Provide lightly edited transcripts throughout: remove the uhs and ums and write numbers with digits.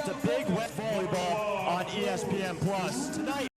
to Big West Volleyball on ESPN+ tonight.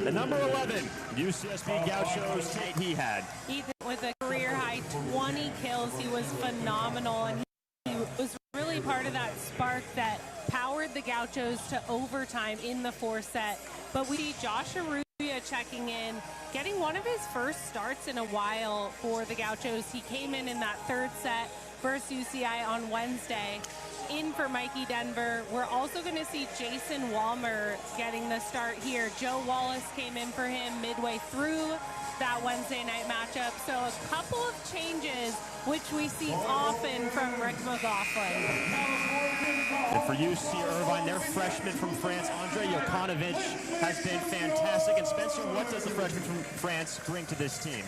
The number 11, UCSB Gauchos, he had. Ethan with a career-high 20 kills. He was phenomenal, and he was really part of that spark that powered the Gauchos to overtime in the fourth set. But we see Josh Arruya checking in, getting one of his first starts in a while for the Gauchos. He came in that third set versus UCI on Wednesday. In for Mikey Denver. We're also going to see Jason Walmer getting the start here. Joe Wallace came in for him midway through that Wednesday night matchup. So a couple of changes, which we see often from Rick McLaughlin. And for UC Irvine, their freshman from France, Andre Jokanovic, has been fantastic. And Spencer, what does the freshman from France bring to this team?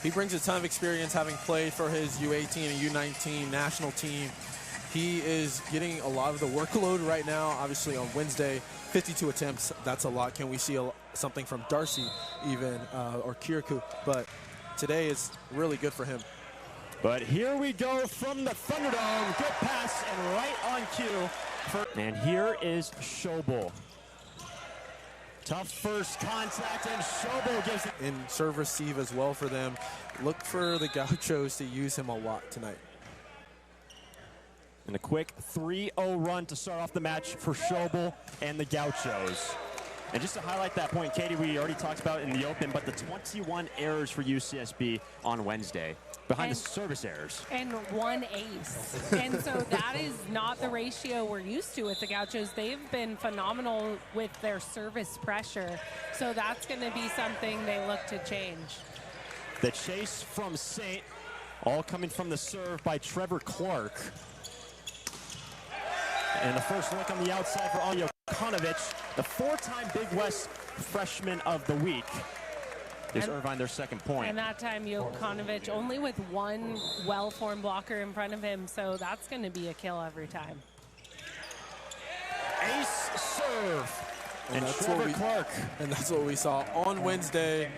He brings a ton of experience, having played for his U18 and U19 national team. He is getting a lot of the workload right now. Obviously on Wednesday, 52 attempts, that's a lot. Can we see something from Darcy even, or Kirikou? But today is really good for him. But here we go from the Thunderdome. Good pass and right on cue. And here is Schobel. Tough first contact, and Schobel gives it. In serve receive as well for them. Look for the Gauchos to use him a lot tonight. And a quick 3-0 run to start off the match for Schobel and the Gauchos. And just to highlight that point, Katie, we already talked about in the open, but the 21 errors for UCSB on Wednesday behind the service errors. And one ace. And so that is not the ratio we're used to with the Gauchos. They've been phenomenal with their service pressure. So that's going to be something they look to change. The chase from Saint, all coming from the serve by Trevor Clark. And the first look on the outside for Andre Jokanovic, the four-time Big West Freshman of the Week. Gives Irvine their second point. And that time Jokanovic only with one well-formed blocker in front of him, so that's going to be a kill every time. Ace serve. And that's Trevor Clark. And that's what we saw on Wednesday.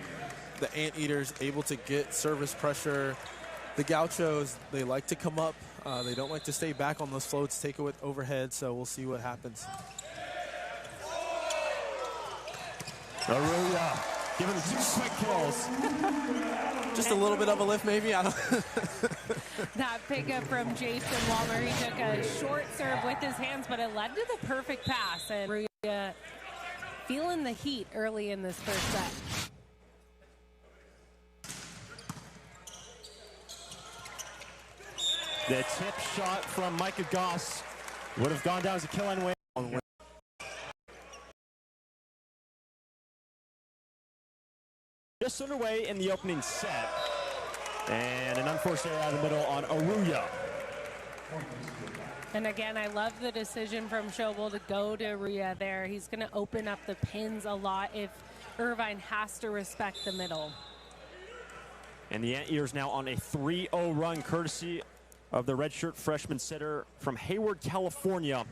The Anteaters able to get service pressure. The Gauchos, they like to come up. They don't like to stay back on those floats, take it with overhead, so we'll see what happens. Arruya, give him 2 quick kills. Just a little bit of a lift, maybe. I don't. That pickup from Jason Walmer, he took a short serve with his hands, but it led to the perfect pass. And Arruya feeling the heat early in this first set. The tip shot from Micah Goss would have gone down as a kill anyway. Just underway in the opening set. And an unforced error out of the middle on Arruya. And again, I love the decision from Schobel to go to Arruya there. He's going to open up the pins a lot if Irvine has to respect the middle. And the Anteaters now on a 3-0 run, courtesy of the redshirt freshman setter from Hayward, California.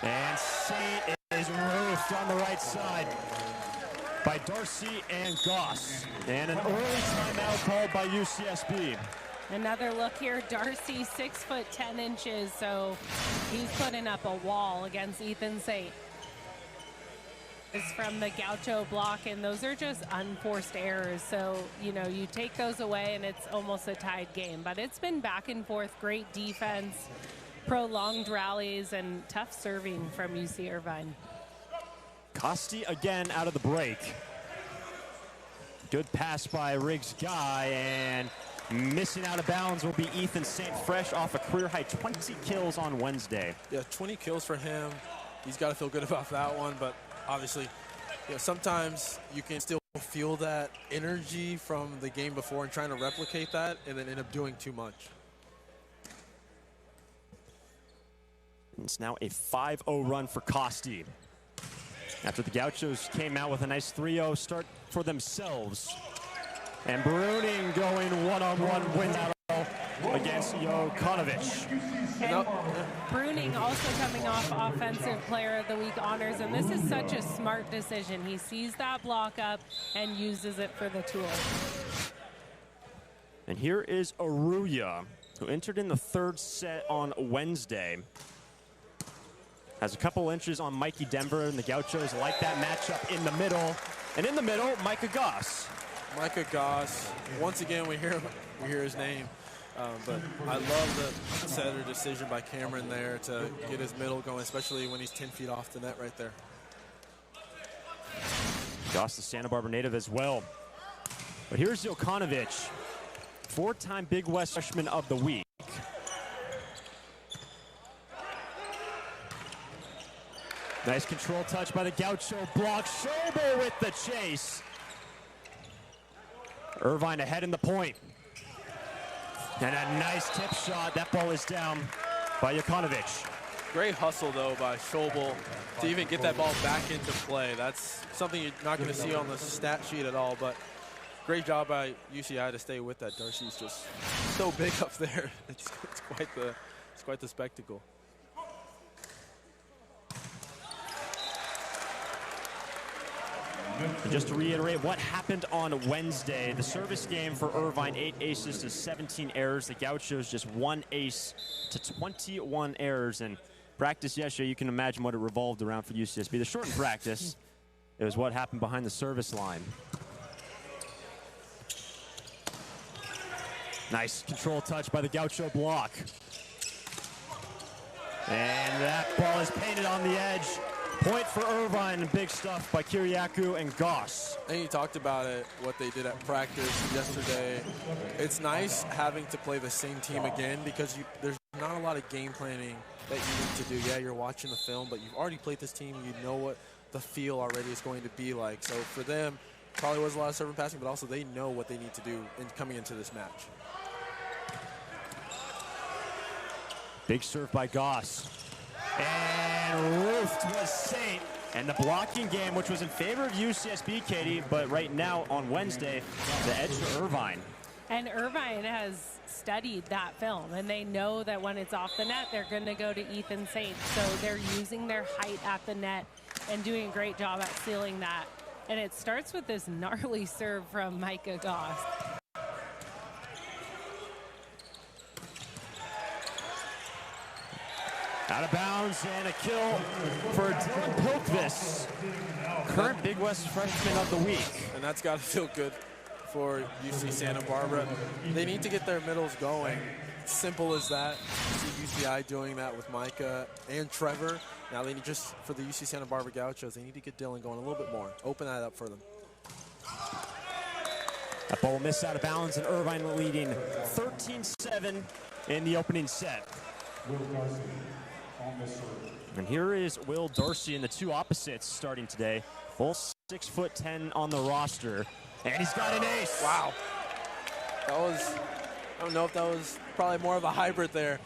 And Saint is roofed on the right side by Darcy and Goss. And an early timeout called by UCSB. Another look here, Darcy 6'10", so he's putting up a wall against Ethan Saint. From the Gaucho block, and those are just unforced errors, so you know, you take those away and it's almost a tied game. But it's been back and forth, great defense, prolonged rallies, and tough serving from UC Irvine. Costi again out of the break. Good pass by Riggs Guy, and missing out of bounds will be Ethan St. Fresh off a career-high 20 kills on Wednesday. Yeah, 20 kills for him. He's got to feel good about that one, but obviously, sometimes you can still feel that energy from the game before and trying to replicate that and then end up doing too much. It's now a 5-0 run for Costi. After the Gauchos came out with a nice 3-0 start for themselves. And Bruning going one-on-one win battle against Jokanovic. And Bruning also coming off Offensive Player of the Week honors, and this is such a smart decision. He sees that block up and uses it for the tool. And here is Aruya, who entered in the third set on Wednesday. Has a couple inches on Mikey Denver, and the Gauchos like that matchup in the middle. And in the middle, Micah Goss. Micah Goss, once again, we hear his name. But I love the setter decision by Cameron there to get his middle going, especially when he's 10 feet off the net right there. Goss, the Santa Barbara native as well. But here's Jokanovic, 4-time Big West Freshman of the Week. Nice control touch by the Gaucho block. Schobel with the chase. Irvine ahead in the point. And a nice tip shot. That ball is down by Jokanovic. Great hustle, though, by Schobel to even get that ball back into play. That's something you're not going to see on the stat sheet at all, but great job by UCI to stay with that. Darcy's just so big up there. It's quite the spectacle. And just to reiterate what happened on Wednesday, the service game for Irvine, 8 aces to 17 errors. The Gauchos just 1 ace to 21 errors. And practice yesterday, you can imagine what it revolved around for UCSB. The shortened practice, it was what happened behind the service line. Nice control touch by the Gaucho block. And that ball is painted on the edge. Point for Irvine, big stuff by Kiriakou and Goss. And you talked about it, what they did at practice yesterday. It's nice having to play the same team again because there's not a lot of game planning that you need to do. Yeah, you're watching the film, but you've already played this team. You know what the feel already is going to be like. So for them, probably was a lot of serve and passing, but also they know what they need to do coming into this match. Big serve by Goss. And roofed was Saint. And the blocking game, which was in favor of UCSB, Katie, but right now on Wednesday, the edge to Irvine. And Irvine has studied that film, and they know that when it's off the net, they're going to go to Ethan Saint. So they're using their height at the net and doing a great job at sealing that. And it starts with this gnarly serve from Micah Goss. Out of bounds and a kill for Dylan Pilkvis, current Big West Freshman of the Week. And that's got to feel good for UC Santa Barbara. They need to get their middles going. Simple as that. You see UCI doing that with Micah and Trevor. Now they need just, for the UC Santa Barbara Gauchos, they need to get Dylan going a little bit more. Open that up for them. That ball missed out of bounds, and Irvine leading 13-7 in the opening set. And here is Will Darcy and the two opposites starting today. Both 6'10" on the roster. And he's got an ace. Wow. That was, I don't know if that was probably more of a hybrid there.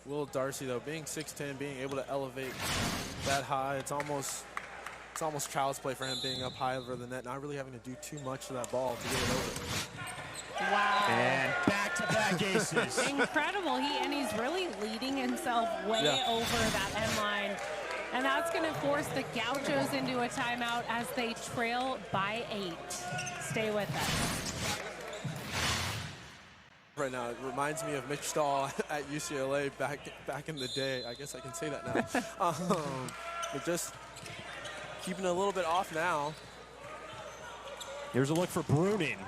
Will Darcy, though, being 6'10", being able to elevate that high, it's almost child's play for him being up high over the net, not really having to do too much to that ball to get it over. Wow. And back-to-back aces. Incredible. He's really leading himself way over that end line. And that's going to force the Gauchos into a timeout as they trail by 8. Stay with us. Right now, it reminds me of Mitch Stahl at UCLA back in the day. I guess I can say that now. But just keeping it a little bit off now. Here's a look for Bruning.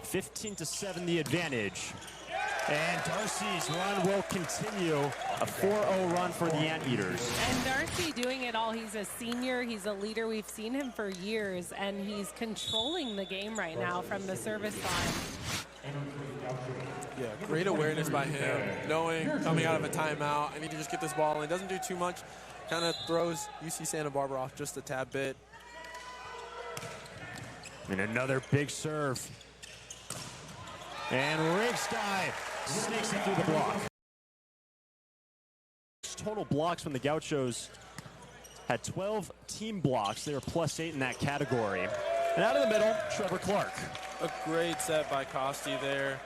15-7 the advantage. And Darcy's run will continue. A 4-0 run for the Anteaters. And Darcy doing it all. He's a senior. He's a leader. We've seen him for years, and he's controlling the game right now from the service line. Yeah, great awareness by him, knowing coming out of a timeout, I need to just get this ball, and he doesn't do too much. Kind of throws UC Santa Barbara off just a tad bit. And another big serve. And Riggs guy sneaks it through the block. Total blocks from the Gauchos had 12 team blocks. They were +8 in that category. And out of the middle, Trevor Clark. A great set by Costi there.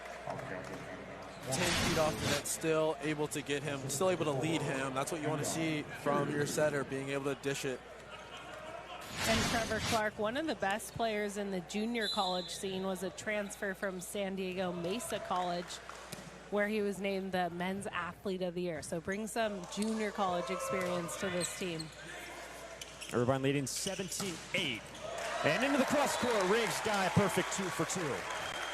10 feet off the net, still able to get him, still able to lead him. That's what you want to see from your setter, being able to dish it. And Trevor Clark, one of the best players in the junior college scene, was a transfer from San Diego Mesa College, where he was named the Men's Athlete of the Year. So bring some junior college experience to this team. Irvine leading 17-8. And into the cross court, Riggs guy, perfect 2 for 2.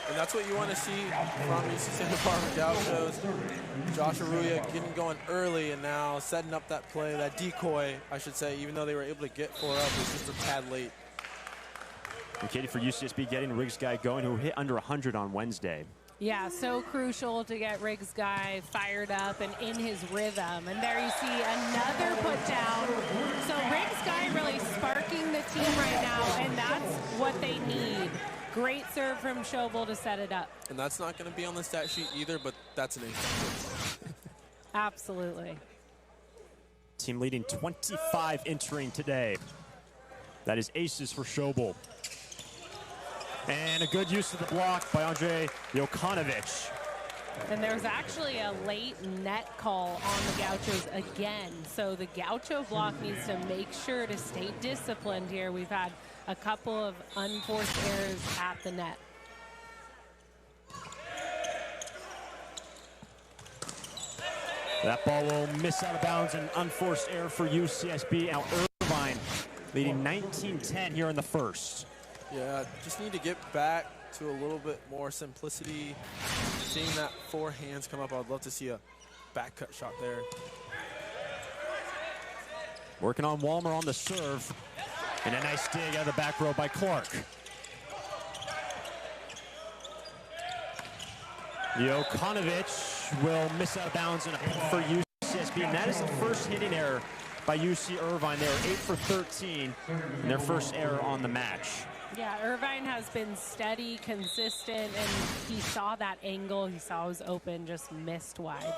And that's what you want to see from UC Santa Barbara Gauchos. Josh Arruya getting going early and now setting up that play, that decoy, I should say, even though they were able to get 4 up, it was just a tad late. And Katie, for UCSB getting Riggs guy going, who hit under 100 on Wednesday. Yeah, so crucial to get Riggs guy fired up and in his rhythm. And there you see another put down. So Riggs guy really sparking the team right now, and that's what they need. Great serve from Schobel to set it up. And that's not going to be on the stat sheet either, but that's an ace. Absolutely. Team leading 25 entering today. That is aces for Schobel. And a good use of the block by Andre Jokanovic. And there's actually a late net call on the Gauchos again. So the Gaucho block needs to make sure to stay disciplined here. We've had a couple of unforced errors at the net. That ball will miss out of bounds, an unforced error for UCSB. Now Irvine leading 19-10 here in the first. Yeah, just need to get back to a little bit more simplicity. Seeing that 4 hands come up, I would love to see a back cut shot there. Working on Walmer on the serve. And a nice dig out of the back row by Clark. Jokanovic will miss out of bounds and a pick for UCSB. And that is the first hitting error by UC Irvine. They were 8 for 13 in their first error on the match. Yeah, Irvine has been steady, consistent, and he saw that angle. He saw it was open, just missed wide.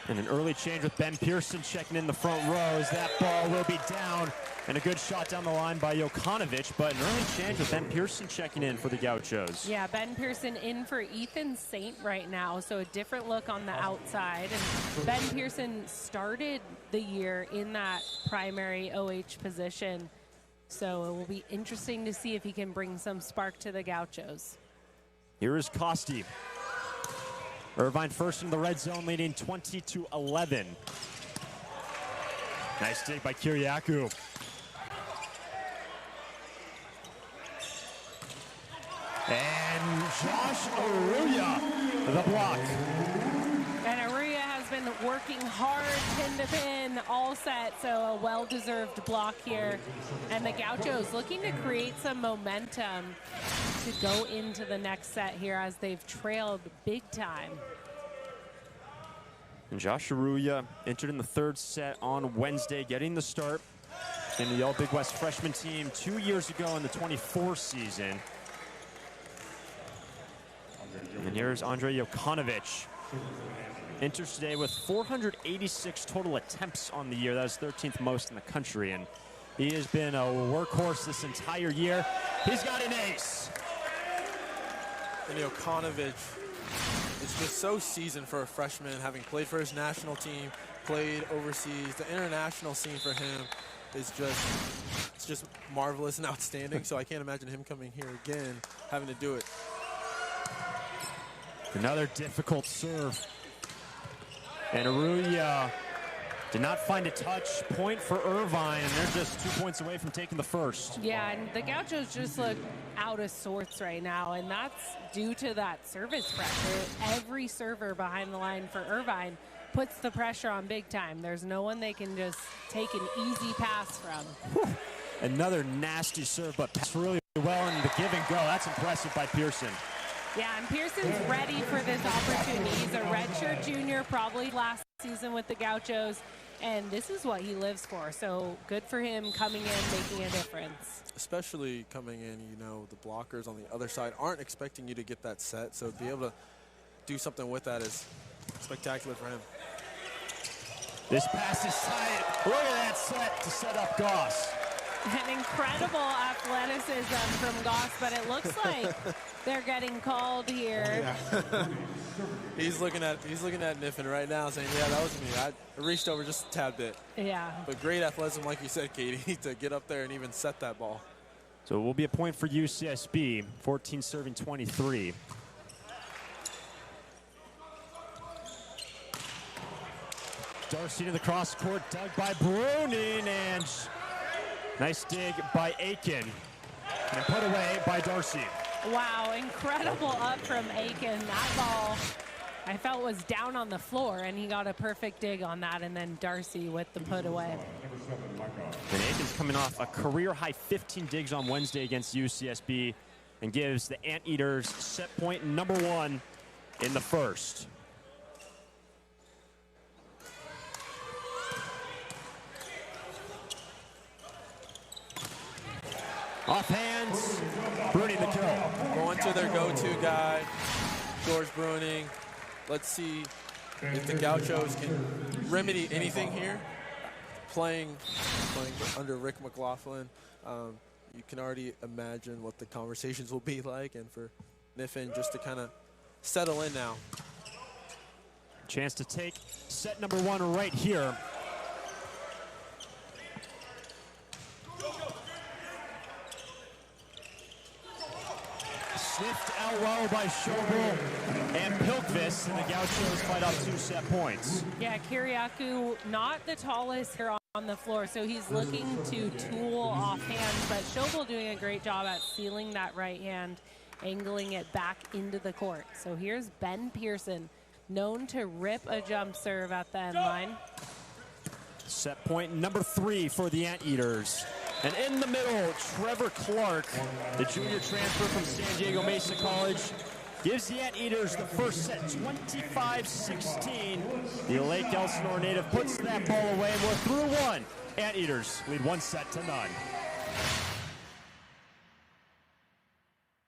And an early change with Ben Pearson checking in the front rows. That ball will be down. And a good shot down the line by Jokanovic, but an early change with Ben Pearson checking in for the Gauchos. Yeah, Ben Pearson in for Ethan Saint right now, so a different look on the outside. And Ben Pearson started the year in that primary OH position, so it will be interesting to see if he can bring some spark to the Gauchos. Here is Costi. Irvine first in the red zone, leading 20-11. Nice dig by Kiriakou. And Josh Arruya, the block. And Arruya has been working hard, pin to pin, all set, so a well-deserved block here. And the Gauchos looking to create some momentum to go into the next set here as they've trailed big time. And Josh Arruya entered in the third set on Wednesday, getting the start in the All Big West freshman team 2 years ago in the 24 season. And here's Andre Jokanovic. Enters today with 486 total attempts on the year. That is 13th most in the country. And he has been a workhorse this entire year. He's got an ace. And Jokanovic is just so seasoned for a freshman, having played for his national team, played overseas. The international scene for him is just marvelous and outstanding. So I can't imagine him coming here again, having to do it. Another difficult serve. And Arruya Did not find a touch. Point for Irvine, and they're just 2 points away from taking the first. Yeah, and the Gauchos just look out of sorts right now, and that's due to that service pressure. Every server behind the line for Irvine puts the pressure on big time. There's no one they can just take an easy pass from. Whew. Another nasty serve, but passed really well in the give and go. That's impressive by Pearson. Yeah, and Pearson's ready for this opportunity. He's a redshirt junior, probably last season with the Gauchos, and this is what he lives for. So good for him coming in, making a difference. Especially coming in, you know, the blockers on the other side aren't expecting you to get that set, so to be able to do something with that is spectacular for him. This pass is tight. Look at that set to set up Goss. An incredible athleticism from Goss, but it looks like they're getting called here. Yeah. he's looking at Niffen right now saying, yeah, that was me. I reached over just a tad bit. Yeah. But great athleticism, like you said, Katie, to get up there and even set that ball. So it will be a point for UCSB, 14 serving 23. Darcy to the cross court, dug by Bruning, and nice dig by Aiken, and put away by Darcy. Wow, incredible up from Aiken. That ball, I felt, was down on the floor, and he got a perfect dig on that, and then Darcy with the put away. And Aiken's coming off a career-high 15 digs on Wednesday against UCSB and gives the Anteaters set point number 1 in the first. Off hands, Bruning the kill. Going to their go-to guy, George Bruning. Let's see if the Gauchos can remedy anything here. Playing under Rick McLaughlin, you can already imagine what the conversations will be like, and for Niffen just to kind of settle in now. Chance to take set number 1 right here. Sniffed out well by Schobel and Pilkvist, and the Gauchos fight off 2 set points. Yeah, Kiriakou, not the tallest here on the floor, so he's looking to tool off hands, but Schobel doing a great job at sealing that right hand, angling it back into the court. So here's Ben Pearson, known to rip a jump serve at the end line. Set point number 3 for the Anteaters. And in the middle, Trevor Clark, the junior transfer from San Diego Mesa College, gives the Anteaters the first set, 25-16. The Lake Elsinore native puts that ball away, and we're through 1. Anteaters lead 1 set to none.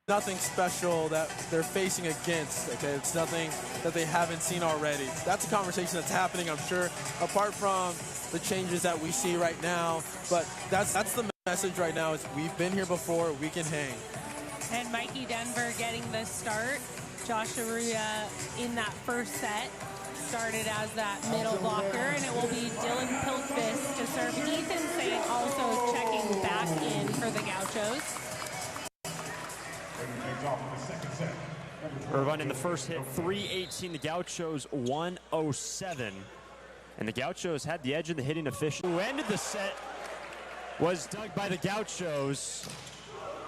Nothing special that they're facing against, okay? It's nothing that they haven't seen already. That's a conversation that's happening, I'm sure, apart from the changes that we see right now. But that's the message right now, is we've been here before, we can hang. And Mikey Denver getting the start. Josh Arruya in that first set started as that middle blocker, and it will be Dylan Pilkvist to serve. Ethan Saint also checking back in for the Gauchos. Irvine in the first hit, 318. The Gauchos 107. And the Gauchos had the edge in the hitting official. Who ended the set was dug by the Gauchos.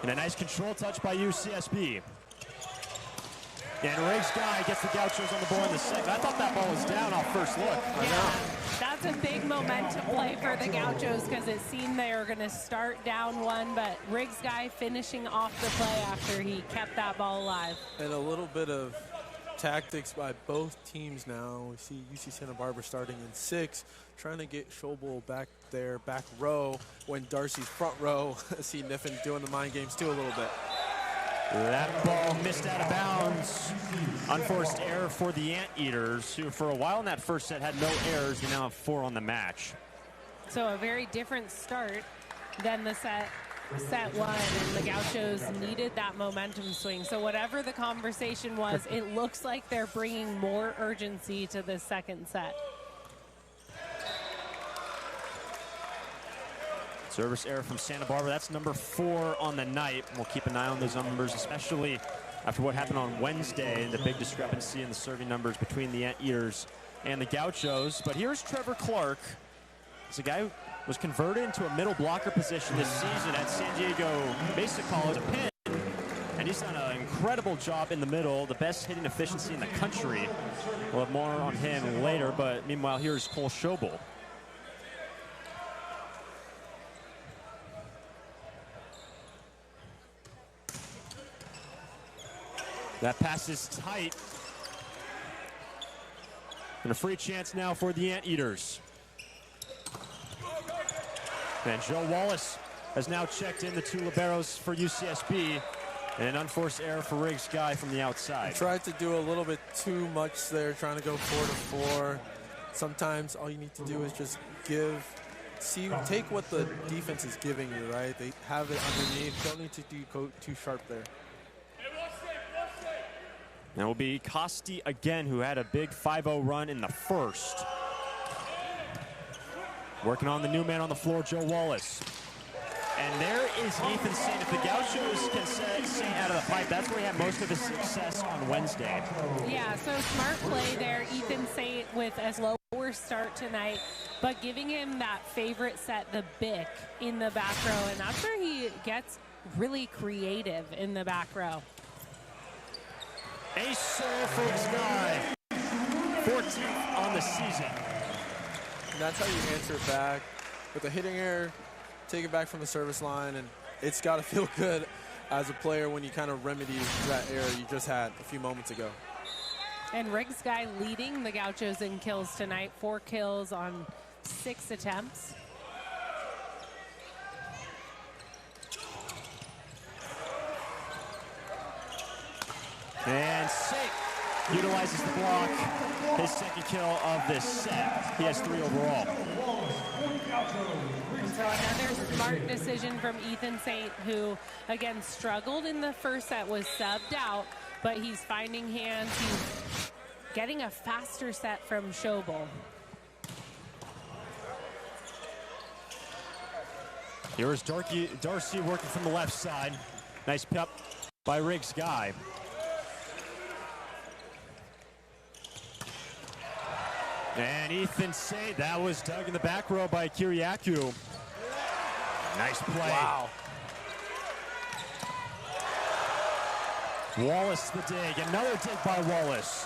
And a nice control touch by UCSB. And Riggs Guy gets the Gauchos on the board in the second. I thought that ball was down off first look. Yeah, that's a big momentum play for the Gauchos, because it seemed they were going to start down 1, but Riggs Guy finishing off the play after he kept that ball alive. And a little bit of tactics by both teams now. We see UC Santa Barbara starting in 6, trying to get Schobel back there, back row, when Darcy's front row. See Niffen doing the mind games too a little bit. That ball missed out of bounds. Unforced error for the Anteaters, who for a while in that first set had no errors. They now have 4 on the match. So a very different start than the set 1, and the Gauchos needed that momentum swing. So whatever the conversation was, it looks like they're bringing more urgency to the second set. Service error from Santa Barbara. That's number 4 on the night. We'll keep an eye on those numbers, especially after what happened on Wednesday and the big discrepancy in the serving numbers between the Anteaters and the Gauchos. But here's Trevor Clark It's a guy who was converted into a middle blocker position this season at San Diego Basic College, a pin. And he's done an incredible job in the middle, the best hitting efficiency in the country. We'll have more on him later, but meanwhile, here's Cole Schobel. That pass is tight. And a free chance now for the Anteaters. And Joe Wallace has now checked in the two liberos for UCSB. And an unforced error for Riggs Guy from the outside. Tried to do a little bit too much there, trying to go 4-4. Sometimes all you need to do is just take what the defense is giving you, right? They have it underneath. Don't need to go too sharp there. That will be Costi again, who had a big 5-0 run in the first. Working on the new man on the floor, Joe Wallace. And there is Ethan Saint. If the Gauchos can set Saint out of the pipe, that's where he had most of his success on Wednesday. Yeah, so smart play there. Ethan Saint with a slower start tonight, but giving him that favorite set, the Bic, in the back row. And that's where he gets really creative in the back row. Ace serve for this guy. 14th on the season. And that's how you answer it back. With a hitting error, take it back from the service line, and it's got to feel good as a player when you kind of remedy that error you just had a few moments ago. And Riggs Guy leading the Gauchos in kills tonight. 4 kills on 6 attempts. And Saint utilizes the block. His second kill of this set. He has 3 overall. So another smart decision from Ethan Saint, who again struggled in the first set, was subbed out, but he's finding hands. He's getting a faster set from Schobel. Here's Darcy working from the left side. Nice pep by Riggs Guy. And Ethan Saint, that was dug in the back row by Kiriakou. Nice play. Wow. Wallace the dig. Another dig by Wallace.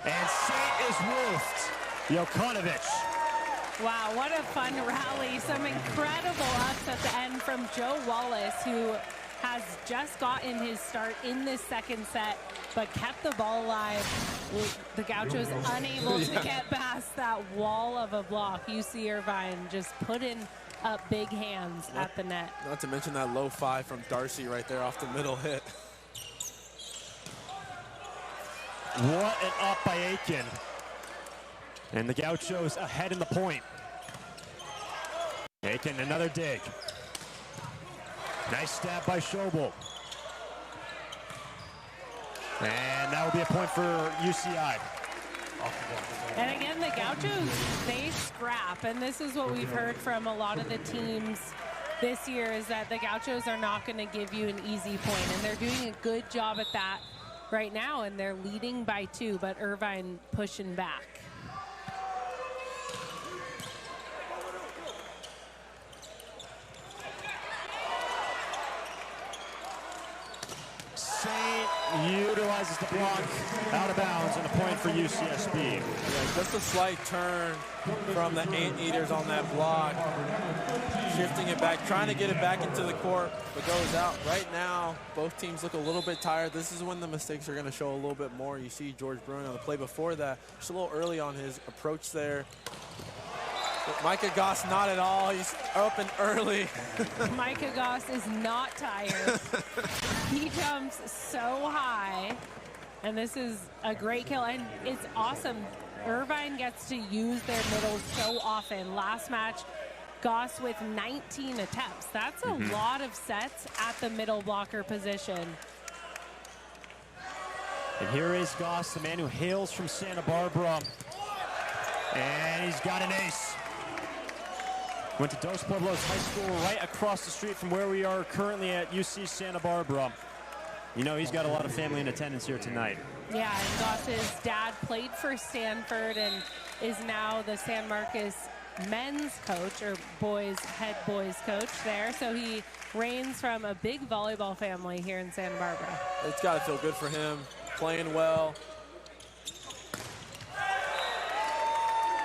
And Saint is wolfed. Jokanovic. Wow, what a fun rally. Some incredible ups at the end from Joe Wallace, who has just gotten his start in this second set, but kept the ball alive. The Gauchos unable to get past that wall of a block. UC Irvine just putting up big hands at the net. Not to mention that low 5 from Darcy right there off the middle hit. What an up by Aiken. And the Gauchos ahead in the point. Aiken, another dig. Nice stab by Schobel. And that will be a point for UCI. And again, the Gauchos, they scrap. And this is what we've heard from a lot of the teams this year, is that the Gauchos are not going to give you an easy point. And they're doing a good job at that right now. And they're leading by 2, but Irvine pushing back. Saint utilizes the block out of bounds and a point for UCSB. Yeah, just a slight turn from the Anteaters on that block. Shifting it back, trying to get it back into the court, but goes out. Right now, both teams look a little bit tired. This is when the mistakes are going to show a little bit more. You see George Bruin on the play before that, just a little early on his approach there. But Micah Goss, not at all. He's up and early. Micah Goss is not tired. He jumps so high. And this is a great kill. And it's awesome. Irvine gets to use their middles so often. Last match, Goss with 19 attempts. That's a lot of sets at the middle blocker position. And here is Goss, the man who hails from Santa Barbara. And he's got an ace. Went to Dos Pueblos High School right across the street from where we are currently at UC Santa Barbara. You know, he's got a lot of family in attendance here tonight. Yeah, and Goss's dad played for Stanford and is now the San Marcos men's coach, or head boys coach there. So he reigns from a big volleyball family here in Santa Barbara. It's got to feel good for him, playing well.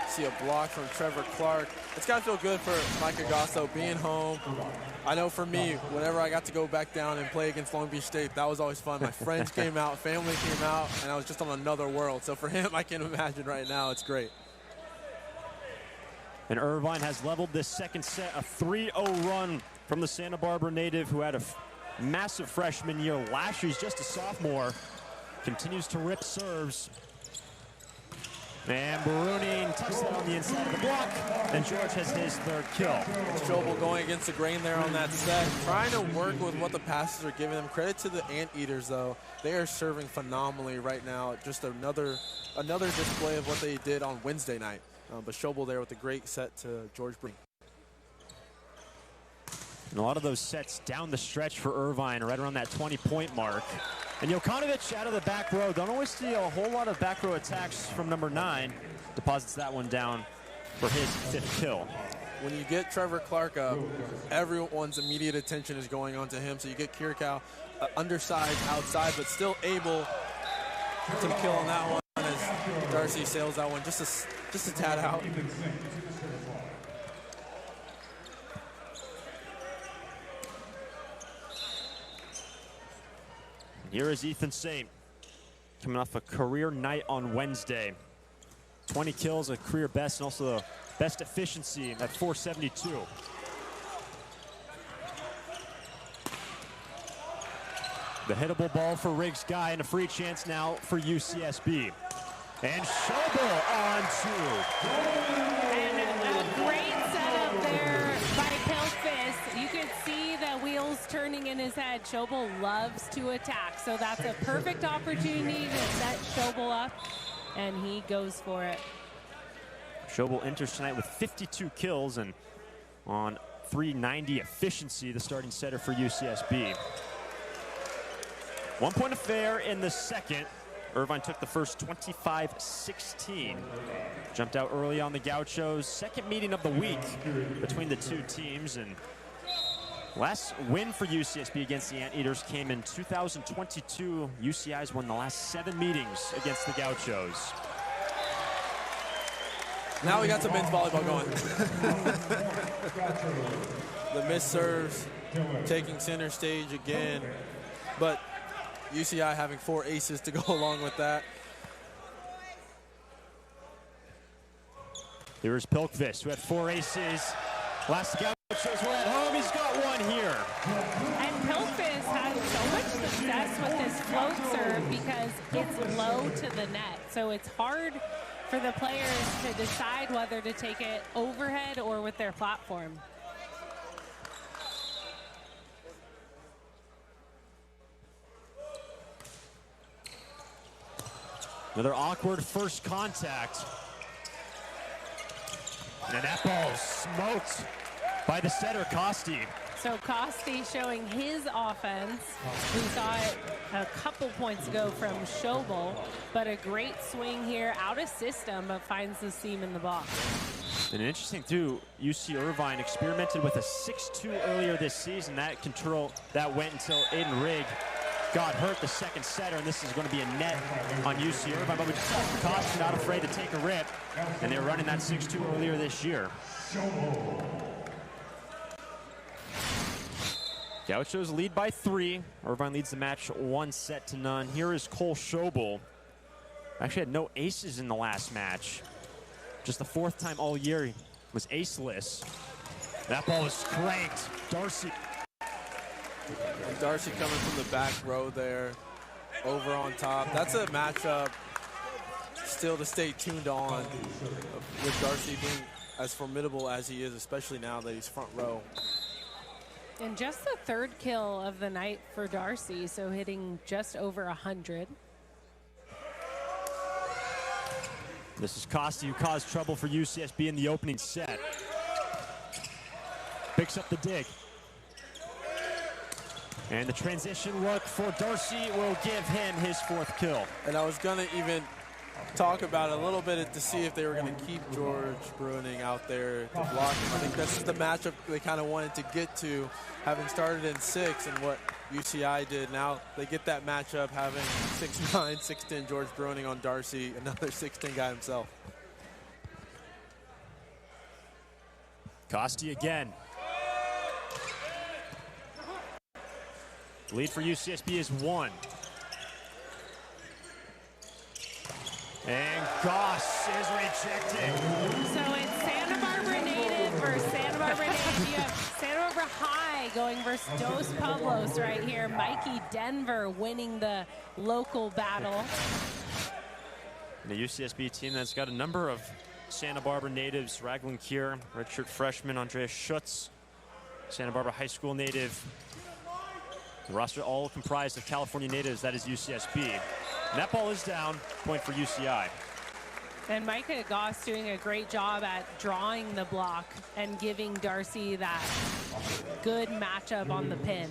See a block from Trevor Clark. It's got to feel good for Mike Agasso being home. I know for me, whenever I got to go back down and play against Long Beach State, that was always fun. My friends came out, family came out, and I was just on another world. So for him, I can imagine right now, it's great. And Irvine has leveled this second set, a 3-0 run from the Santa Barbara native who had a massive freshman year last year. He's just a sophomore. Continues to rip serves. And Barunin tucks that on the inside of the block, and George has his third kill. Strobel going against the grain there on that set, trying to work with what the passes are giving them. Credit to the Anteaters, though. They are serving phenomenally right now. Just another display of what they did on Wednesday night. But Strobel there with a great set to George Barunin. And a lot of those sets down the stretch for Irvine, right around that 20-point mark. And Jokanovic out of the back row. Don't always see a whole lot of back row attacks from number 9. Deposits that one down for his 5th kill. When you get Trevor Clark up, everyone's immediate attention is going on to him. So you get Kirikow undersized outside, but still able to kill on that one as Darcy sails that one just a tad out. Here is Ethan Saint, coming off a career night on Wednesday. 20 kills, a career best, and also the best efficiency at 472. The hittable ball for Riggs Guy, and a free chance now for UCSB. And Schobel on 2. And a great setup there by Pilkfist. You could see the wheels turning in his head. Schobel loves to attack, so that's a perfect opportunity to set Schobel up, and he goes for it. Schobel enters tonight with 52 kills and on 390 efficiency, the starting setter for UCSB. 1 point affair in the second. Irvine took the first 25-16. Jumped out early on the Gauchos. Second meeting of the week between the two teams. And last win for UCSB against the Anteaters came in 2022. UCI's won the last 7 meetings against the Gauchos. Now we got some men's volleyball going. The missed serves taking center stage again. But UCI having 4 aces to go along with that. Here's Pilkvist, who had 4 aces. Last Gauchos were at home. He's got one here. And Pilkfist has so much success with this float serve because it's low to the net. So it's hard for the players to decide whether to take it overhead or with their platform. Another awkward first contact. And that ball smoked by the setter, Costi. So Costi showing his offense. We saw it a couple points ago from Schobel, but a great swing here, out of system, but finds the seam in the box. And interesting too, UC Irvine experimented with a 6-2 earlier this season. That went until Aiden Rigg got hurt, the second setter, and this is going to be a net on UC Irvine. But we just saw Costi not afraid to take a rip, and they were running that 6-2 earlier this year. Gauchos lead by 3. Irvine leads the match 1-0. Here is Cole Schobel. Actually had no aces in the last match. Just the 4th time all year he was aceless. That ball was cranked. Darcy coming from the back row there, over on top. That's a matchup still to stay tuned on, with Darcy being as formidable as he is, especially now that he's front row. And just the 3rd kill of the night for Darcy, so hitting just over 100. This is Costi, who caused trouble for UCSB in the opening set. Picks up the dig. And the transition work for Darcy will give him his 4th kill. And I was gonna even talk about it a little bit to see if they were going to keep George Bruning out there to block him. I think this is the matchup they kind of wanted to get to, having started in 6 and what UCI did. Now they get that matchup having 6'9", 6'10" George Bruning on Darcy, another 6'10" guy himself. Costi again. Lead for UCSB is 1. And Goss is rejected. So it's Santa Barbara native versus Santa Barbara native. You have Santa Barbara High going versus Dos Pueblos right here. Mikey Denver winning the local battle. And a UCSB team that's got a number of Santa Barbara natives. Raglan Kier, redshirt freshman Andreas Schutz, Santa Barbara High School native. The roster all comprised of California natives. That is UCSB. And that ball is down. Point for UCI. And Micah Goss doing a great job at drawing the block and giving Darcy that good matchup on the pin.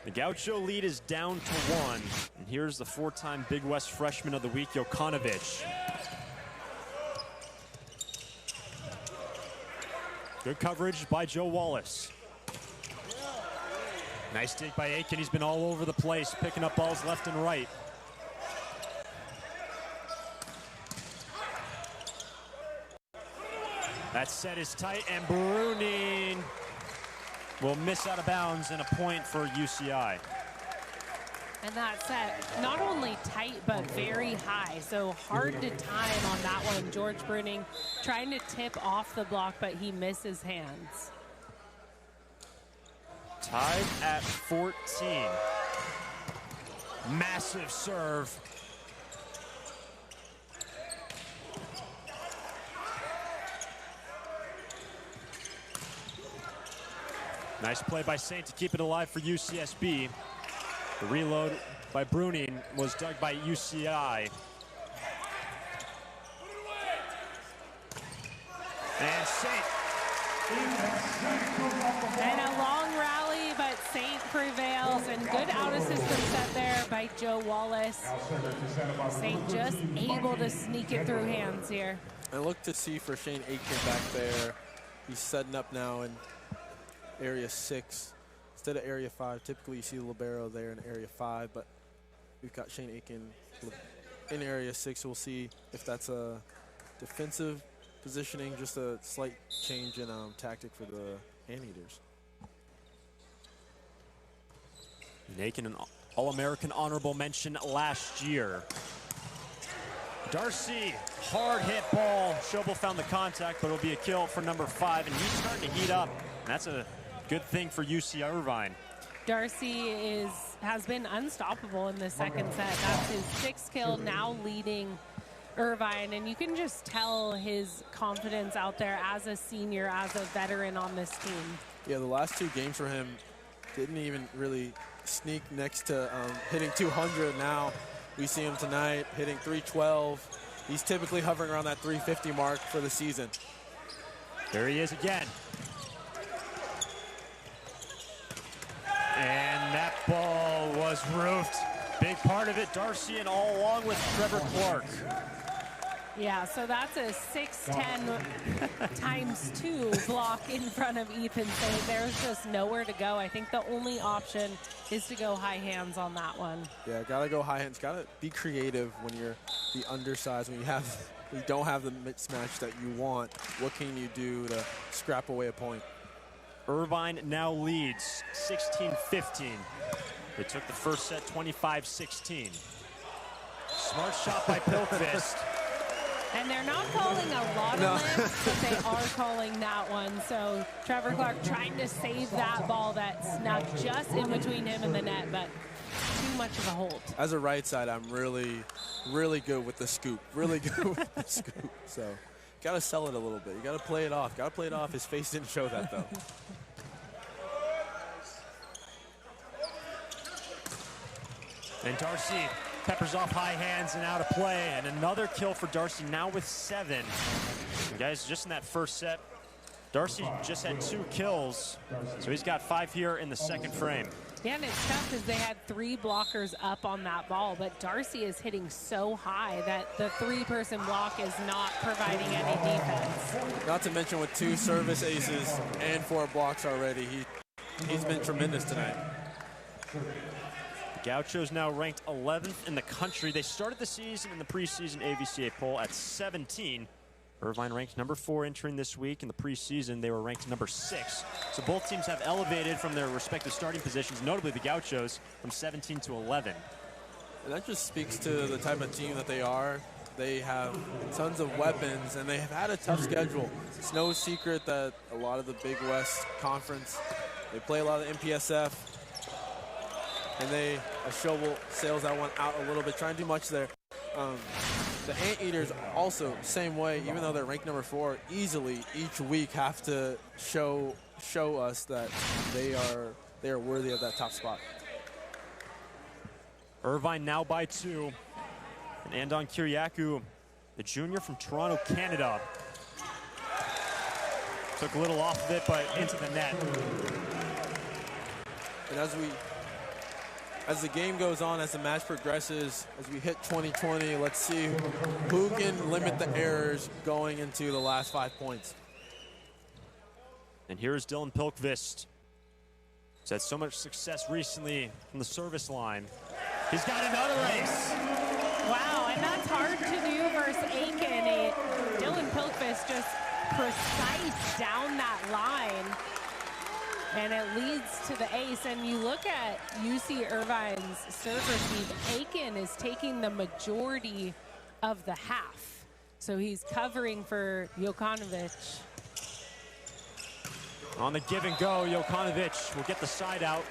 The Gaucho lead is down to 1. And here's the 4-time Big West Freshman of the Week, Jokanovic. Good coverage by Joe Wallace. Nice dig by Aiken. He's been all over the place, picking up balls left and right. That set is tight, and Bruning will miss out of bounds, and a point for UCI. And that set, not only tight, but very high. So hard to time on that one. George Bruning trying to tip off the block, but he misses hands. Tied at 14. Massive serve. Nice play by Saint to keep it alive for UCSB. The reload by Bruning was dug by UCI. And Saint. And a long rally, but Saint prevails. And good out-of-system set there by Joe Wallace. Saint just able to sneak it through hands here. I look to see for Shane Aiken back there. He's setting up now in area 6 instead of area 5. Typically you see the libero there in area 5, but we've got Shane Aiken in area 6. We'll see if that's a defensive positioning, just a slight change in tactic for the Anteaters. Aiken, an All-American honorable mention last year. Darcy, hard hit ball. Schobel found the contact, but it'll be a kill for number 5, and he's starting to heat up. And that's a good thing for UC Irvine. Darcy has been unstoppable in the second set. That's his 6th kill, now leading Irvine, and you can just tell his confidence out there as a senior, as a veteran on this team. Yeah, the last 2 games for him didn't even really sneak next to hitting 200. Now we see him tonight hitting 312. He's typically hovering around that 350 mark for the season. There he is again. And that ball was roofed. Big part of it, Darcy, and all along with Trevor Clark. Yeah, so that's a 6'10" ×2 block in front of Ethan Saint. There's just nowhere to go. I think the only option is to go high hands on that one. Yeah, gotta go high hands. Gotta be creative when you're the undersized, when you don't have the mismatch that you want. What can you do to scrap away a point? Irvine now leads 16-15. They took the first set 25-16. Smart shot by Pilquist. And they're not calling a lot of lengths, but they are calling that one. So Trevor Clark trying to save that ball that snuck just in between him and the net, but too much of a hold. As a right side, I'm really, really good with the scoop. Really good with the scoop. So got to sell it a little bit. You got to play it off. Got to play it off. His face didn't show that, though. And Darcy peppers off high hands and out of play. And another kill for Darcy, now with 7. And guys, just in that first set, Darcy just had 2 kills. So he's got 5 here in the second frame. Yeah, and it's tough because they had 3 blockers up on that ball, but Darcy is hitting so high that the 3-person block is not providing any defense. Not to mention with 2 service aces and 4 blocks already, he's been tremendous tonight. The Gauchos now ranked 11th in the country. They started the season in the preseason AVCA poll at 17. Irvine ranked number 4 entering this week. In the preseason, they were ranked number 6. So both teams have elevated from their respective starting positions, notably the Gauchos from 17 to 11. And that just speaks to the type of team that they are. They have tons of weapons, and they have had a tough schedule. It's no secret that a lot of the Big West Conference, they play a lot of MPSF, and Schobel sails that one out a little bit, trying to do much there. The Anteaters also, same way, even though they're ranked number 4, easily each week have to show us that they are worthy of that top spot. Irvine now by 2. And Andon Kyriakou, the junior from Toronto, Canada. Took a little off of it, but into the net. And as the game goes on, as the match progresses, as we hit 2020, let's see who can limit the errors going into the last 5 points. And here's Dylan Pilkvist. He's had so much success recently from the service line. He's got another ace. Wow, and that's hard to do versus Aiken. Dylan Pilkvist just precise down that line. And it leads to the ace. And you look at UC Irvine's serve receive, Aiken is taking the majority of the half. So he's covering for Jokanovic. On the give and go, Jokanovic will get the side out.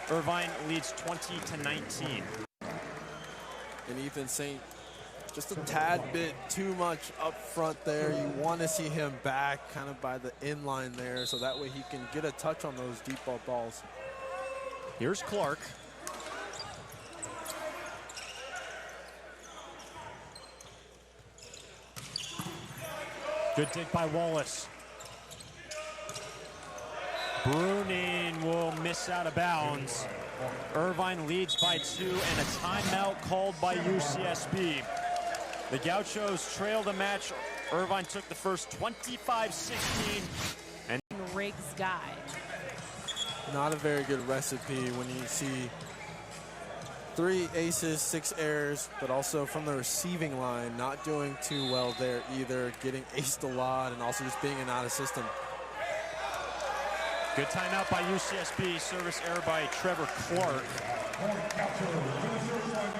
Irvine leads 20-19. And Ethan St. just a tad bit too much up front there. You want to see him back kind of by the inline there, so that way he can get a touch on those deep ball balls. Here's Clark. Good dig by Wallace. Bruning will miss out of bounds. Irvine leads by 2 and a timeout called by UCSB. The Gauchos trail the match. Irvine took the first 25-16. And Riggs guy. Not a very good recipe when you see 3 aces, 6 errors, but also from the receiving line, not doing too well there either, getting aced a lot and also just being an out of system. Good timeout by UCSB. Service error by Trevor Clark.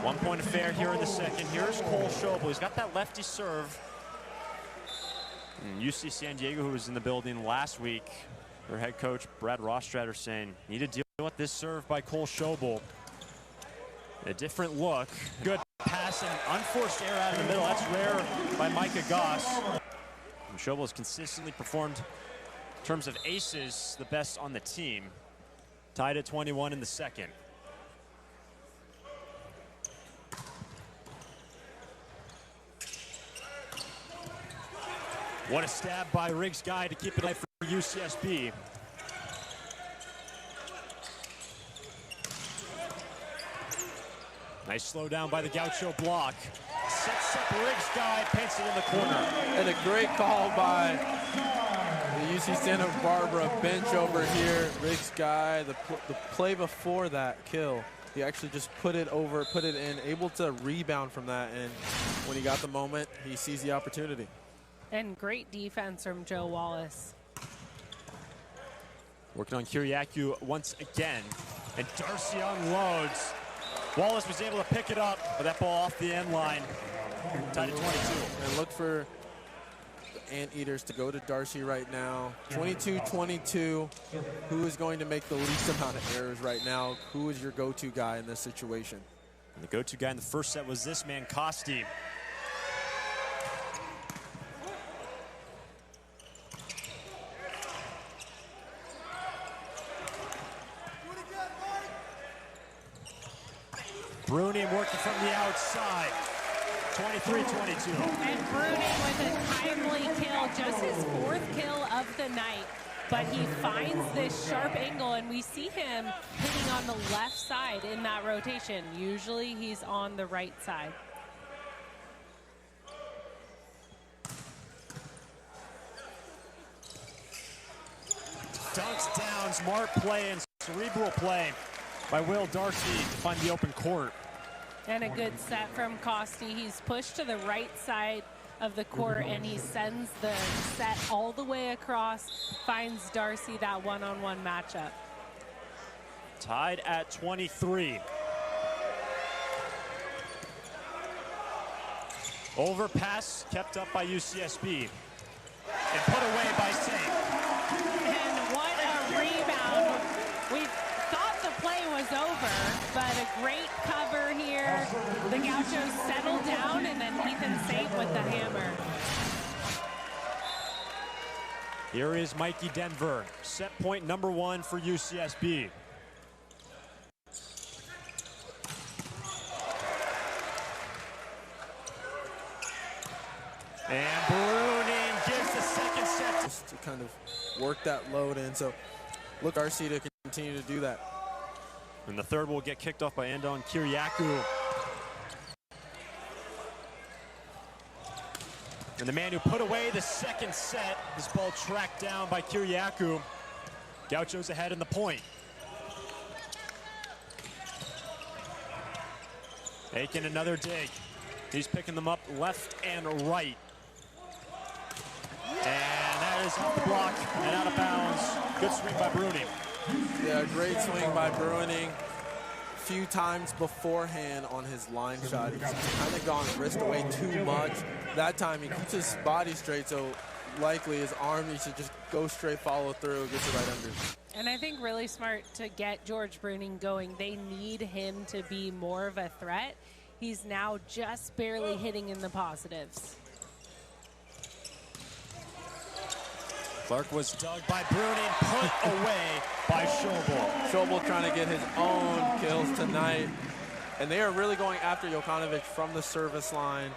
1 point affair here in the second. Here's Cole Schobel. He's got that lefty serve. And UC San Diego, who was in the building last week, their head coach Brad Rostrader saying, need to deal with this serve by Cole Schobel. A different look. Good pass and unforced error out of the middle. That's rare by Micah Goss. And Schobel has consistently performed in terms of aces, the best on the team. Tied at 21 in the second. What a stab by Riggs Guy to keep it alive for UCSB. Nice slow down by the Gaucho block. Sets up Riggs Guy, paints it in the corner. And a great call by the UC Santa Barbara bench over here. Riggs Guy, the play before that kill, he actually just put it in, able to rebound from that. And when he got the moment, he sees the opportunity. And great defense from Joe Wallace. Working on Kyriakou once again. And Darcy unloads. Wallace was able to pick it up, but that ball off the end line. Tied at 22. And look for the Anteaters to go to Darcy right now. 22-22. Who is going to make the least amount of errors right now? Who is your go-to guy in this situation? And the go-to guy in the first set was this man, Costi. Bruning working from the outside. 23-22. And Bruning with a timely kill, just his 4th kill of the night. but he finds this sharp angle, and we see him hitting on the left side in that rotation. Usually he's on the right side. Dunks down, smart play and cerebral play by Will Darcy to find the open court. And a good set from Costi. He's pushed to the right side of the court, and he sends the set all the way across, finds Darcy that one-on-one matchup. Tied at 23. Overpass kept up by UCSB and put away by Saint. And what a rebound. We thought the play was over, but a great cover here. The Gauchos settle down, and then Ethan Saint with the hammer. Here is Mikey Denver, set point number 1 for UCSB. And Bruning gives the second set. Just to kind of work that load in. So look, RC to continue to do that. And the third will get kicked off by Andon Kiriakou. And the man who put away the second set, this ball tracked down by Kiriakou. Gauchos ahead in the point. Aiken another dig. He's picking them up left and right. And that is off the block and out of bounds. Good swing by Bruning. Yeah, great swing by Bruning. Few times beforehand on his line shot. He's kind of gone wrist away too much. That time he keeps his body straight, so likely his arm needs to just go straight, follow through, gets it right under. And I think really smart to get George Bruning going. They need him to be more of a threat. He's now just barely hitting in the positives. Clark was dug by Bruning, put away by Schobel. Schobel trying to get his own kills tonight. And they are really going after Jokanovic from the service line.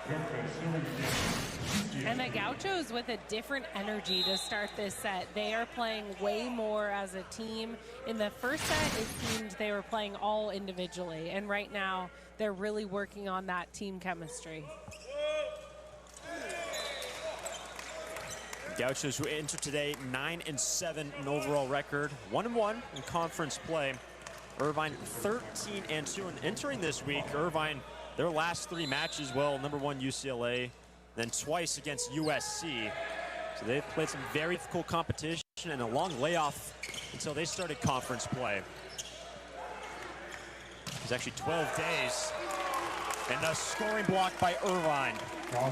And the Gauchos with a different energy to start this set. They are playing way more as a team. In the first set, it seemed they were playing all individually. And right now, they're really working on that team chemistry. Gauchos who enter today 9-7 in overall record, 1-1 in conference play. Irvine 13-2, and entering this week, Irvine, their last 3 matches, well, number 1 UCLA, then twice against USC. So they've played some very difficult competition and a long layoff until they started conference play. It was actually 12 days. And a scoring block by Irvine.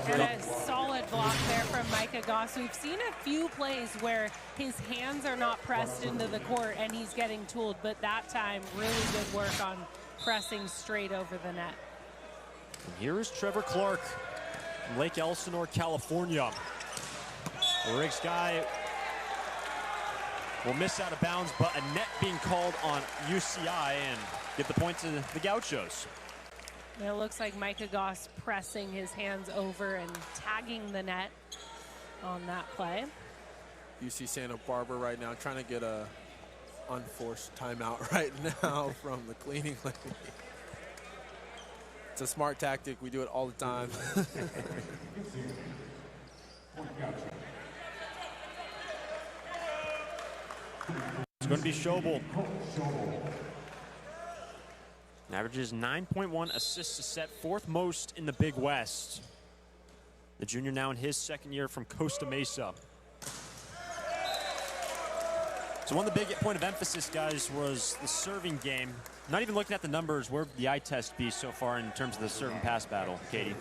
And a solid block there from Micah Goss. We've seen a few plays where his hands are not pressed into the court and he's getting tooled, but that time, really good work on pressing straight over the net. And here is Trevor Clark from Lake Elsinore, California. The Riggs guy will miss out of bounds, but a net being called on UCI and get the point to the Gauchos. It looks like Micah Goss pressing his hands over and tagging the net on that play. UC Santa Barbara right now trying to get a unforced timeout right now from the cleaning lady. It's a smart tactic. We do it all the time. It's going to be Schobel. Averages 9.1 assists a set, 4th most in the Big West. The junior now in his 2nd year from Costa Mesa. So one of the big point of emphasis, guys, was the serving game. Not even looking at the numbers, where would the eye test be so far in terms of the serve and pass battle, Katie?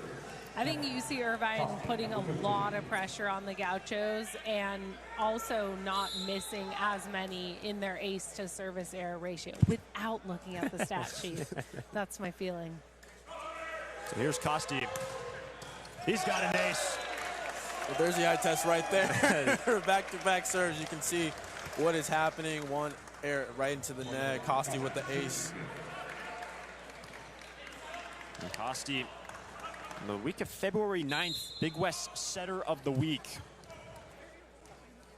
I think UC Irvine putting a lot of pressure on the Gauchos and also not missing as many in their ace to service error ratio without looking at the stat sheet. That's my feeling. So here's Costi. He's got an ace. Well, there's the eye test right there. Back-to-back serves. You can see what is happening. One air right into the net. Costi with the ace. And Costi, the week of February 9th, Big West Setter of the Week.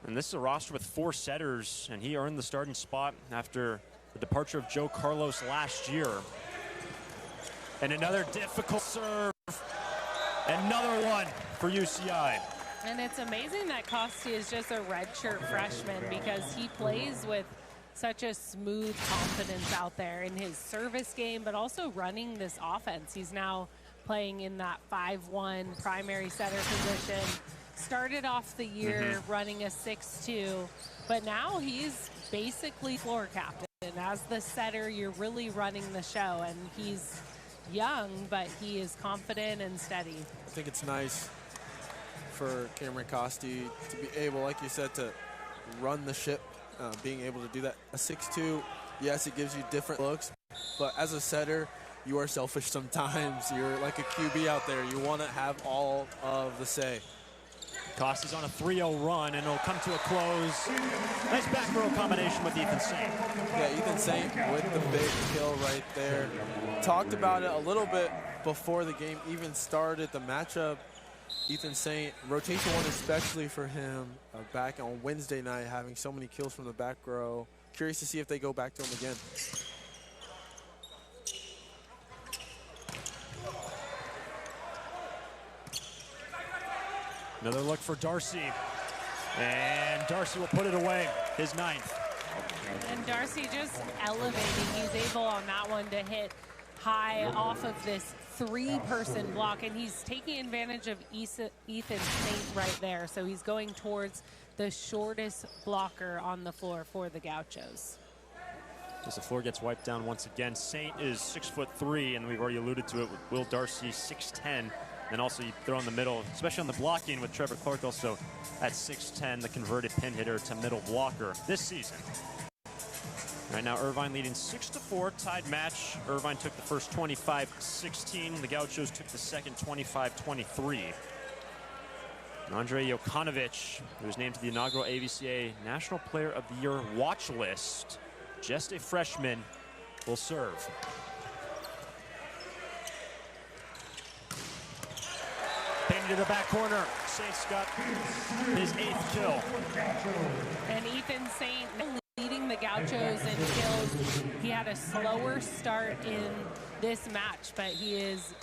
And this is a roster with 4 setters, and he earned the starting spot after the departure of Joe Carlos last year. And another difficult serve. Another one for UCI. And it's amazing that Costi is just a redshirt freshman because he plays with such a smooth confidence out there in his service game, but also running this offense. He's now playing in that 5-1 primary setter position. Started off the year running a 6-2, but now he's basically floor captain. As the setter, you're really running the show, and he's young, but he is confident and steady. I think it's nice for Cameron Costi to be able, like you said, to run the ship, being able to do that. A 6-2, yes, it gives you different looks, but as a setter, you are selfish sometimes. You're like a QB out there. You want to have all of the say. Costi's on a 3-0 run, and it'll come to a close. Nice back row combination with Ethan Saint. Yeah, Ethan Saint with the big kill right there. Talked about it a little bit before the game even started. The matchup, Ethan Saint, rotation one especially for him back on Wednesday night, having so many kills from the back row. Curious to see if they go back to him again. Another look for Darcy. And Darcy will put it away, his 9th. And Darcy just elevating. He's able on that one to hit high off of this 3-person block, and he's taking advantage of Ethan Saint right there. So he's going towards the shortest blocker on the floor for the Gauchos. As the floor gets wiped down once again, Saint is 6'3", and we've already alluded to it with Will Darcy, 6'10". And also you throw in the middle, especially on the blocking with Trevor Clark also at 6'10", the converted pin hitter to middle blocker this season. Right now Irvine leading 6-4, tied match. Irvine took the first 25-16. The Gauchos took the second 25-23. Andre Jokanovic, who was named to the inaugural AVCA National Player of the Year watch list, just a freshman, will serve. Painted to the back corner. Saint's got his 8th kill. And Ethan Saint leading the Gauchos in kills. He had a slower start in this match, but he is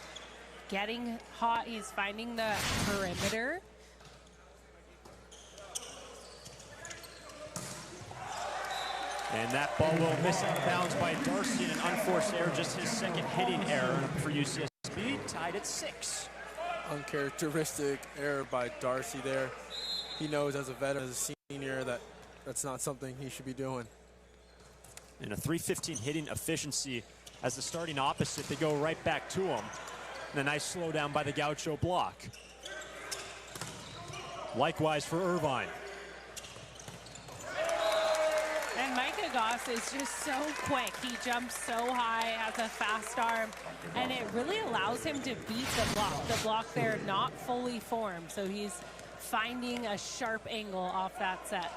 getting hot. He's finding the perimeter. And that ball will miss out of bounds by Darcy in an unforced error, just his 2nd hitting error for UCSB, tied at 6. Uncharacteristic error by Darcy there. He knows as a veteran, as a senior, that that's not something he should be doing. And a 315 hitting efficiency as the starting opposite. They go right back to him. And a nice slowdown by the Gaucho block. Likewise for Irvine. And Micah Goss is just so quick. He jumps so high, has a fast arm, and it really allows him to beat the block. The block there not fully formed, so he's finding a sharp angle off that set.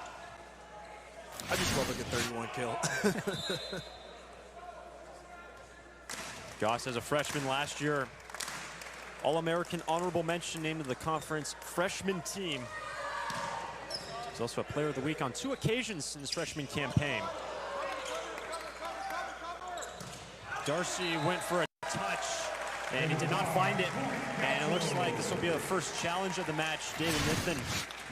I just love like a 31 kill. Goss as a freshman last year, All-American honorable mention named to the conference freshman team. He's also a player of the week on 2 occasions in his freshman campaign. Darcy went for a touch, and he did not find it. And it looks like this will be the first challenge of the match. David Niffen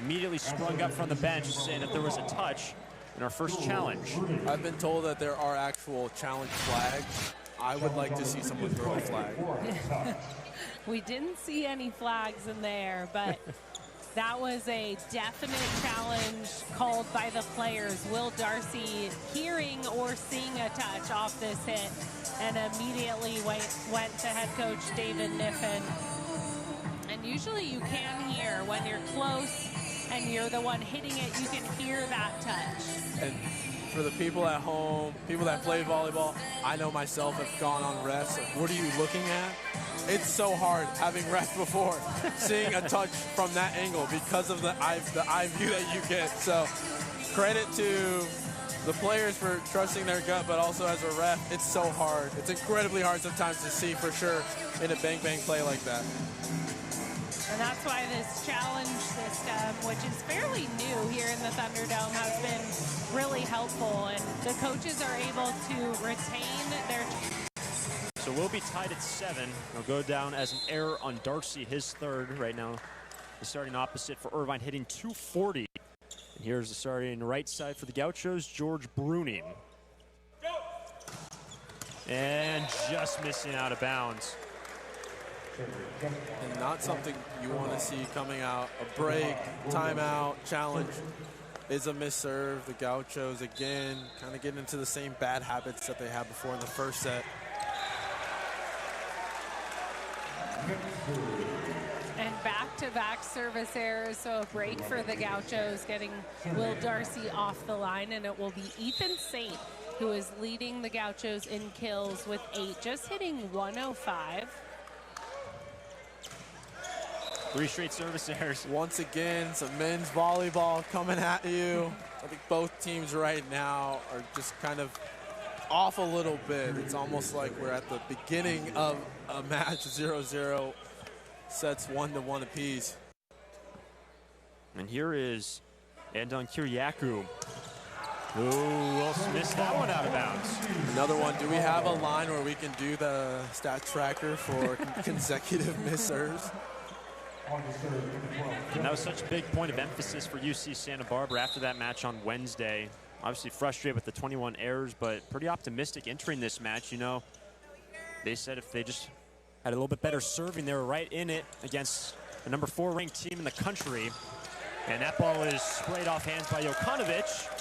immediately sprung up from the bench saying that there was a touch in our first challenge. I've been told that there are actual challenge flags. I would like to see someone throw a flag. We didn't see any flags in there, but that was a definite challenge called by the players. Will Darcy hearing or seeing a touch off this hit, and immediately went to head coach David Niffen. And usually you can hear when you're close and you're the one hitting it, you can hear that touch. And for the people at home, people that play volleyball, I know myself have gone on refs. Like, what are you looking at? It's so hard having refs before, seeing a touch from that angle because of the eye view that you get. So credit to the players for trusting their gut, but also as a ref, it's so hard. It's incredibly hard sometimes to see for sure in a bang-bang play like that. And that's why this challenge system, which is fairly new here in the Thunderdome, has been really helpful. And the coaches are able to retain their... So we'll be tied at 7. It'll go down as an error on Darcy, his third right now. The starting opposite for Irvine, hitting 240. And here's the starting right side for the Gauchos, George Bruning. And just missing out of bounds. And not something you want to see coming out. A break, timeout, challenge is a missed serve. The Gauchos, again, kind of getting into the same bad habits that they had before in the first set. And back-to-back service errors, so a break for the Gauchos, getting Will Darcy off the line, and it will be Ethan Saint who is leading the Gauchos in kills with 8, just hitting 105. 3 straight service errors. Once again, some men's volleyball coming at you. I think both teams right now are just kind of off a little bit. It's almost like we're at the beginning of a match, 0-0, sets 1-1 apiece. And here is Andon Kiriakou, who will miss that one out of bounds. Another one. Do we have a line where we can do the stat tracker for consecutive miss serves? And that was such a big point of emphasis for UC Santa Barbara after that match on Wednesday. Obviously frustrated with the 21 errors, but pretty optimistic entering this match. You know, they said if they just had a little bit better serving, they were right in it against the number 4 ranked team in the country. And that ball is sprayed off hands by Jokanovic.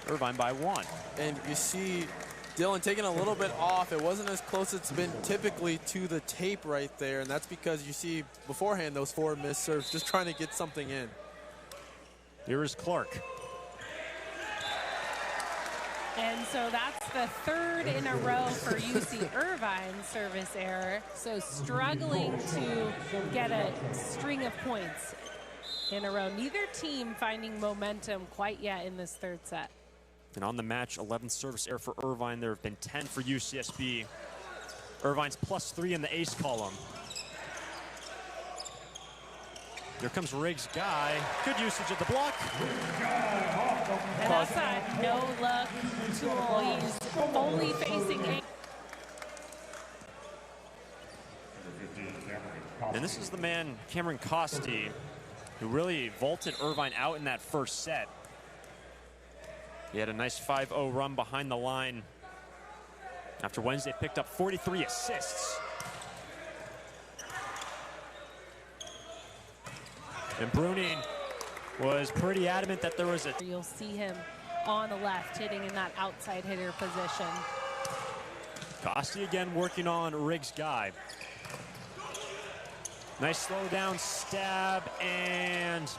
Irvine by 1. And you see Dylan taking a little bit off. It wasn't as close as it's been typically to the tape right there, and that's because you see beforehand those 4 missed serves, just trying to get something in. Here is Clark. And so that's the 3rd in a row for UC Irvine service error. So struggling to get a string of points in a row. Neither team finding momentum quite yet in this 3rd set. And on the match, 11th service error for Irvine. There have been 10 for UCSB. Irvine's +3 in the ace column. Here comes Riggs' guy. Good usage of the block. And that's a no-look tool. He's only facing 8. And this is the man, Cameron Costi, who really vaulted Irvine out in that first set. He had a nice 5-0 run behind the line. After Wednesday, picked up 43 assists. And Bruning was pretty adamant that there was a... You'll see him on the left, hitting in that outside hitter position. Costi again working on Riggs' guy. Nice slow down stab, and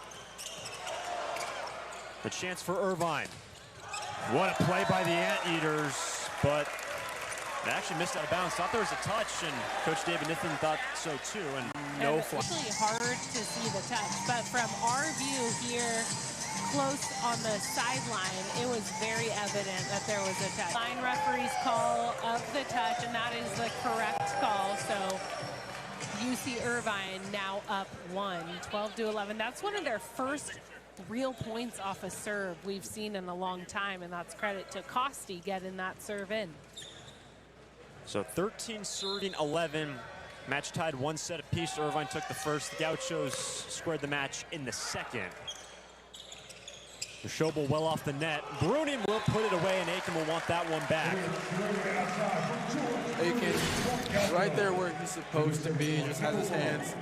the chance for Irvine. What a play by the Anteaters, but they actually missed out of bounds. Thought there was a touch, and Coach David Nithin thought so too. And no fly. It's really hard to see the touch, but from our view here, close on the sideline, it was very evident that there was a touch. Line referee's call of the touch, and that is the correct call. So UC Irvine now up 1, 12-11. That's one of their first real points off a serve we've seen in a long time, and that's credit to Costi getting that serve in. So 13 serving 11, match tied 1 set apiece. Irvine took the first. The Gauchos squared the match in the second. The Schobel well off the net. Bruning will put it away, and Aiken will want that one back. Aiken right there where he's supposed to be, just has his hands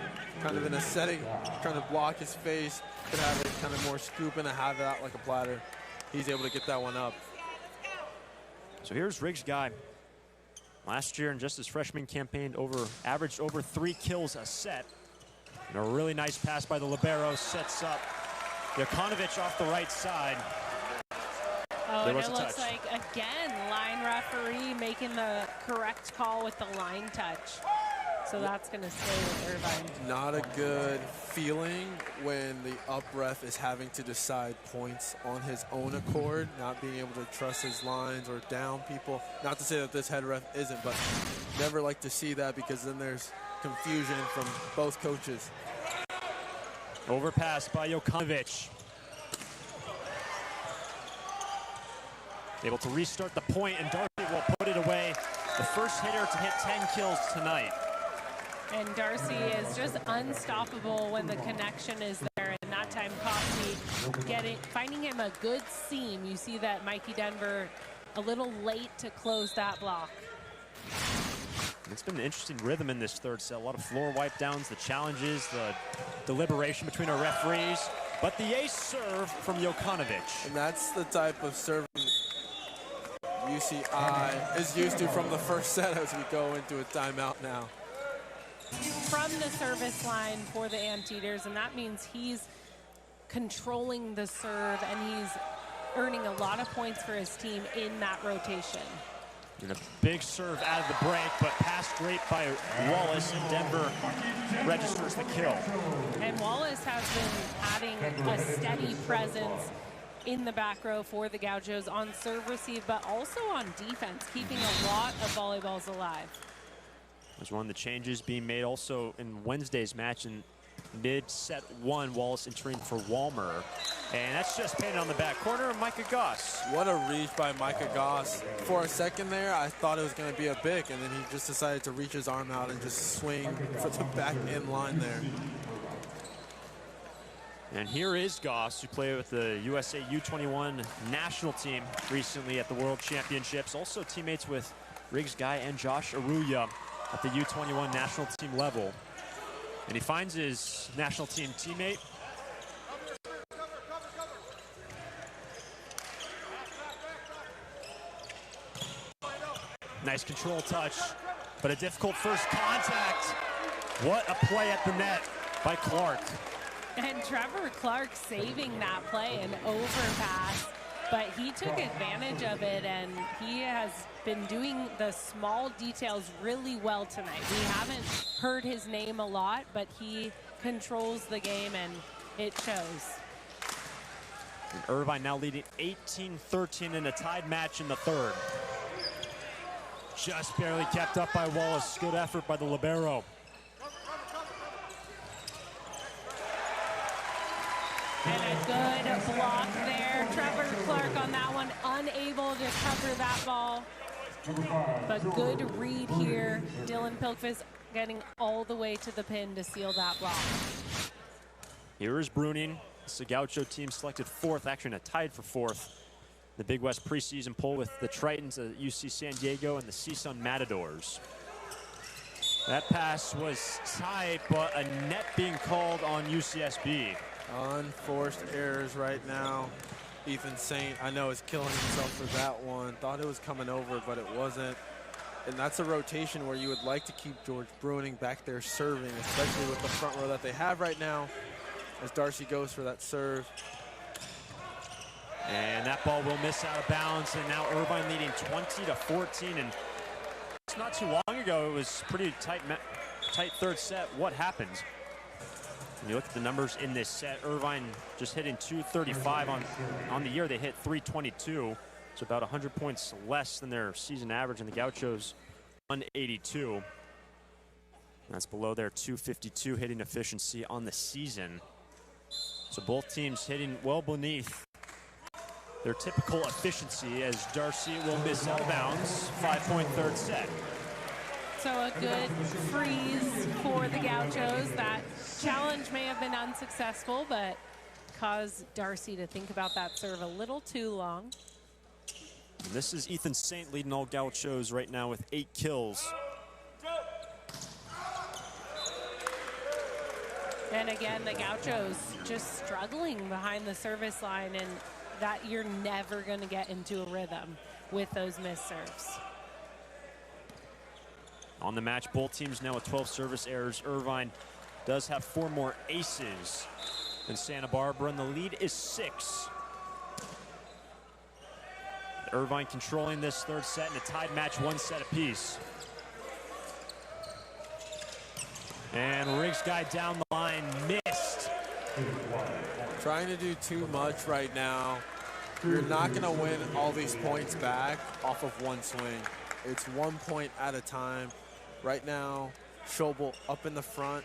kind of in a setting, trying to block his face. Could have it kind of more scoop and have it out like a platter. He's able to get that one up. So here's Riggs' guy. Last year in just his freshman campaign, averaged over 3 kills a set. And a really nice pass by the libero sets up Jokanovic off the right side. Oh, and it looks like, again, line referee making the correct call with the line touch. So that's going to stay with Irvine. Not a good feeling when the up ref is having to decide points on his own accord, not being able to trust his lines or down people. Not to say that this head ref isn't, but never like to see that because then there's confusion from both coaches. Overpass by Jokanovic. Able to restart the point, and Darcy will put it away. The first hitter to hit 10 kills tonight. And Darcy is just unstoppable when the connection is there. And that time, Coffey finding him a good seam. You see that Mikey Denver a little late to close that block. It's been an interesting rhythm in this third set. A lot of floor wipe downs, the challenges, the deliberation between our referees. But the ace serve from Jokanovic. And that's the type of serving UCI is used to from the first set as we go into a timeout now. From the service line for the Anteaters, and that means he's controlling the serve and he's earning a lot of points for his team in that rotation. And a big serve out of the break, but passed great by Wallace, and Denver registers the kill. And Wallace has been adding a steady presence in the back row for the Gauchos on serve receive, but also on defense, keeping a lot of volleyballs alive. There's one of the changes being made also in Wednesday's match in mid-set one. Wallace entering for Walmer. And that's just painted on the back corner of Micah Goss. What a reach by Micah Goss. For a second there, I thought it was going to be a bic, and then he just decided to reach his arm out and just swing for the back end line there. And here is Goss, who played with the USA U21 national team recently at the World Championships. Also teammates with Riggs Guy and Josh Aruya at the U21 national team level. And he finds his national team teammate. Nice control touch, but a difficult first contact. What a play at the net by Clark. And Trevor Clark saving that play, an overpass, but he took advantage of it, and he has been doing the small details really well tonight. We haven't heard his name a lot, but he controls the game, and it shows. And Irvine now leading 18-13 in a tied match in the third. Just barely kept up by Wallace. Good effort by the libero. And a good block there. Trevor Clark on that one, unable to cover that ball. But good read here. Dylan Pilkfist getting all the way to the pin to seal that block. Here is Bruning. The Gaucho team selected fourth, actually tied for fourth. The Big West preseason poll with the Tritons, the UC San Diego, and the CSUN Matadors. That pass was tight, but a net being called on UCSB. Unforced errors right now. Ethan Saint, I know, is killing himself for that one. Thought it was coming over, but it wasn't. And that's a rotation where you would like to keep George Bruning back there serving, especially with the front row that they have right now, as Darcy goes for that serve. And that ball will miss out of bounds, and now Irvine leading 20-14. And it's not too long ago, it was pretty tight third set. What happened? When you look at the numbers in this set, Irvine just hitting 235 on the year. They hit 322. It's about 100 points less than their season average, and the Gauchos 182. That's below their 252 hitting efficiency on the season. So both teams hitting well beneath their typical efficiency, as Darcy will miss out of bounds. 5-point third set. So a good freeze for the Gauchos. That challenge may have been unsuccessful, but caused Darcy to think about that serve a little too long. And this is Ethan Saint leading all Gauchos right now with 8 kills. And again, the Gauchos just struggling behind the service line, and that you're never going to get into a rhythm with those missed serves. On the match, both teams now with 12 service errors. Irvine does have 4 more aces than Santa Barbara, and the lead is 6. Irvine controlling this third set in a tied match, 1 set apiece. And Riggs guy down the line, missed. Trying to do too much right now. You're not going to win all these points back off of one swing. It's 1 point at a time. Right now, Schobel up in the front.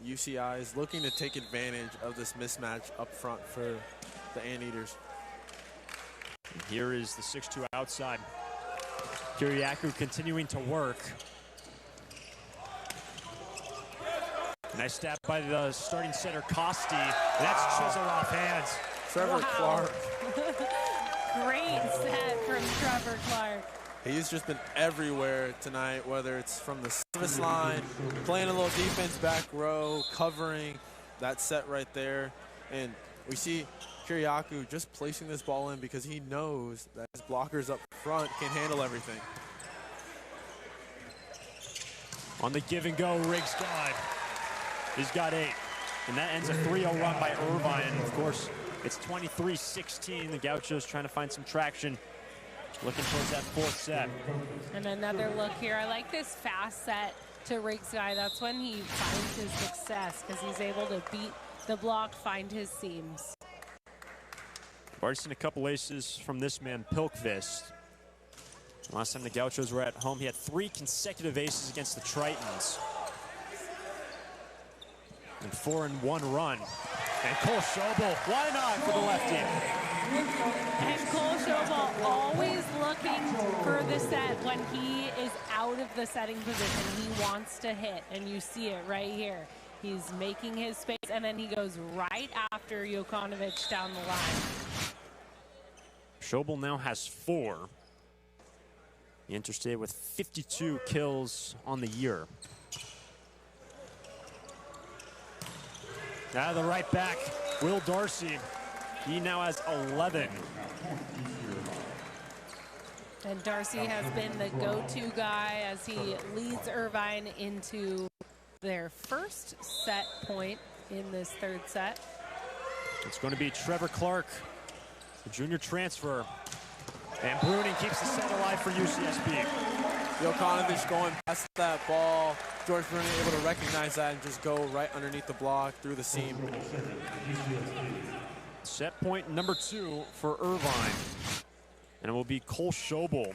UCI is looking to take advantage of this mismatch up front for the Anteaters. And here is the 6-2 outside. Kiriakou continuing to work. Nice stab by the starting center, Costi. That's chiseled off hands. Trevor Clark. Great set from Trevor Clark. He's just been everywhere tonight, whether it's from the service line, playing a little defense back row, covering that set right there. And we see Kiriakou just placing this ball in because he knows that his blockers up front can handle everything. On the give and go, Riggs Guy. He's got 8. And that ends a 3-0 run by Irvine. And of course, it's 23-16. The Gauchos trying to find some traction, looking towards that 4th set. And another look here. I like this fast set to Riggs Guy. That's when he finds his success, because he's able to beat the block, find his seams. I've already seen a couple aces from this man, Pilkvist. Last time the Gauchos were at home, he had 3 consecutive aces against the Tritons. And 4-1 run. And Cole Schobel, why not for the lefty? And Cole Schobel always looking for the set when he is out of the setting position. He wants to hit, and you see it right here. He's making his space, and then he goes right after Jokanovic down the line. Schobel now has 4. The interstate with 52 kills on the year. Now the right back, Will Darcy. He now has 11. And Darcy has been the go-to guy as he leads Irvine into their first set point in this 3rd set. It's going to be Trevor Clark, the junior transfer. And Bruning keeps the set alive for UCSB. Jokanovic going past that ball. George Bruning able to recognize that and just go right underneath the block through the seam. Set point number 2 for Irvine. And it will be Cole Schobel.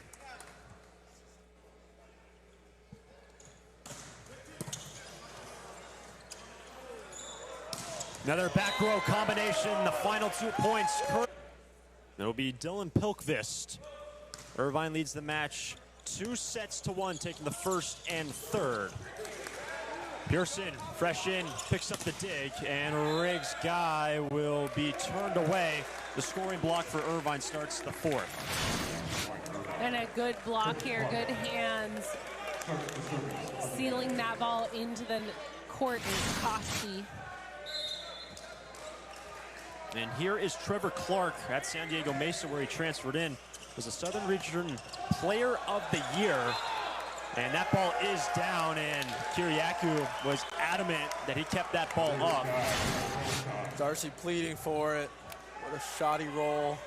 Another back row combination, the final 2 points. It'll be Dylan Pilkvist. Irvine leads the match 2-1, taking the 1st and 3rd. Pearson, fresh in, picks up the dig, and Riggs Guy will be turned away. The scoring block for Irvine starts the 4th. And a good block here, good hands. Sealing that ball into the court is Costi. And here is Trevor Clark at San Diego Mesa, where he transferred in. Was a Southern Region Player of the Year. And that ball is down, and Kiriakou was adamant that he kept that ball up. Darcy pleading for it. What a shoddy roll.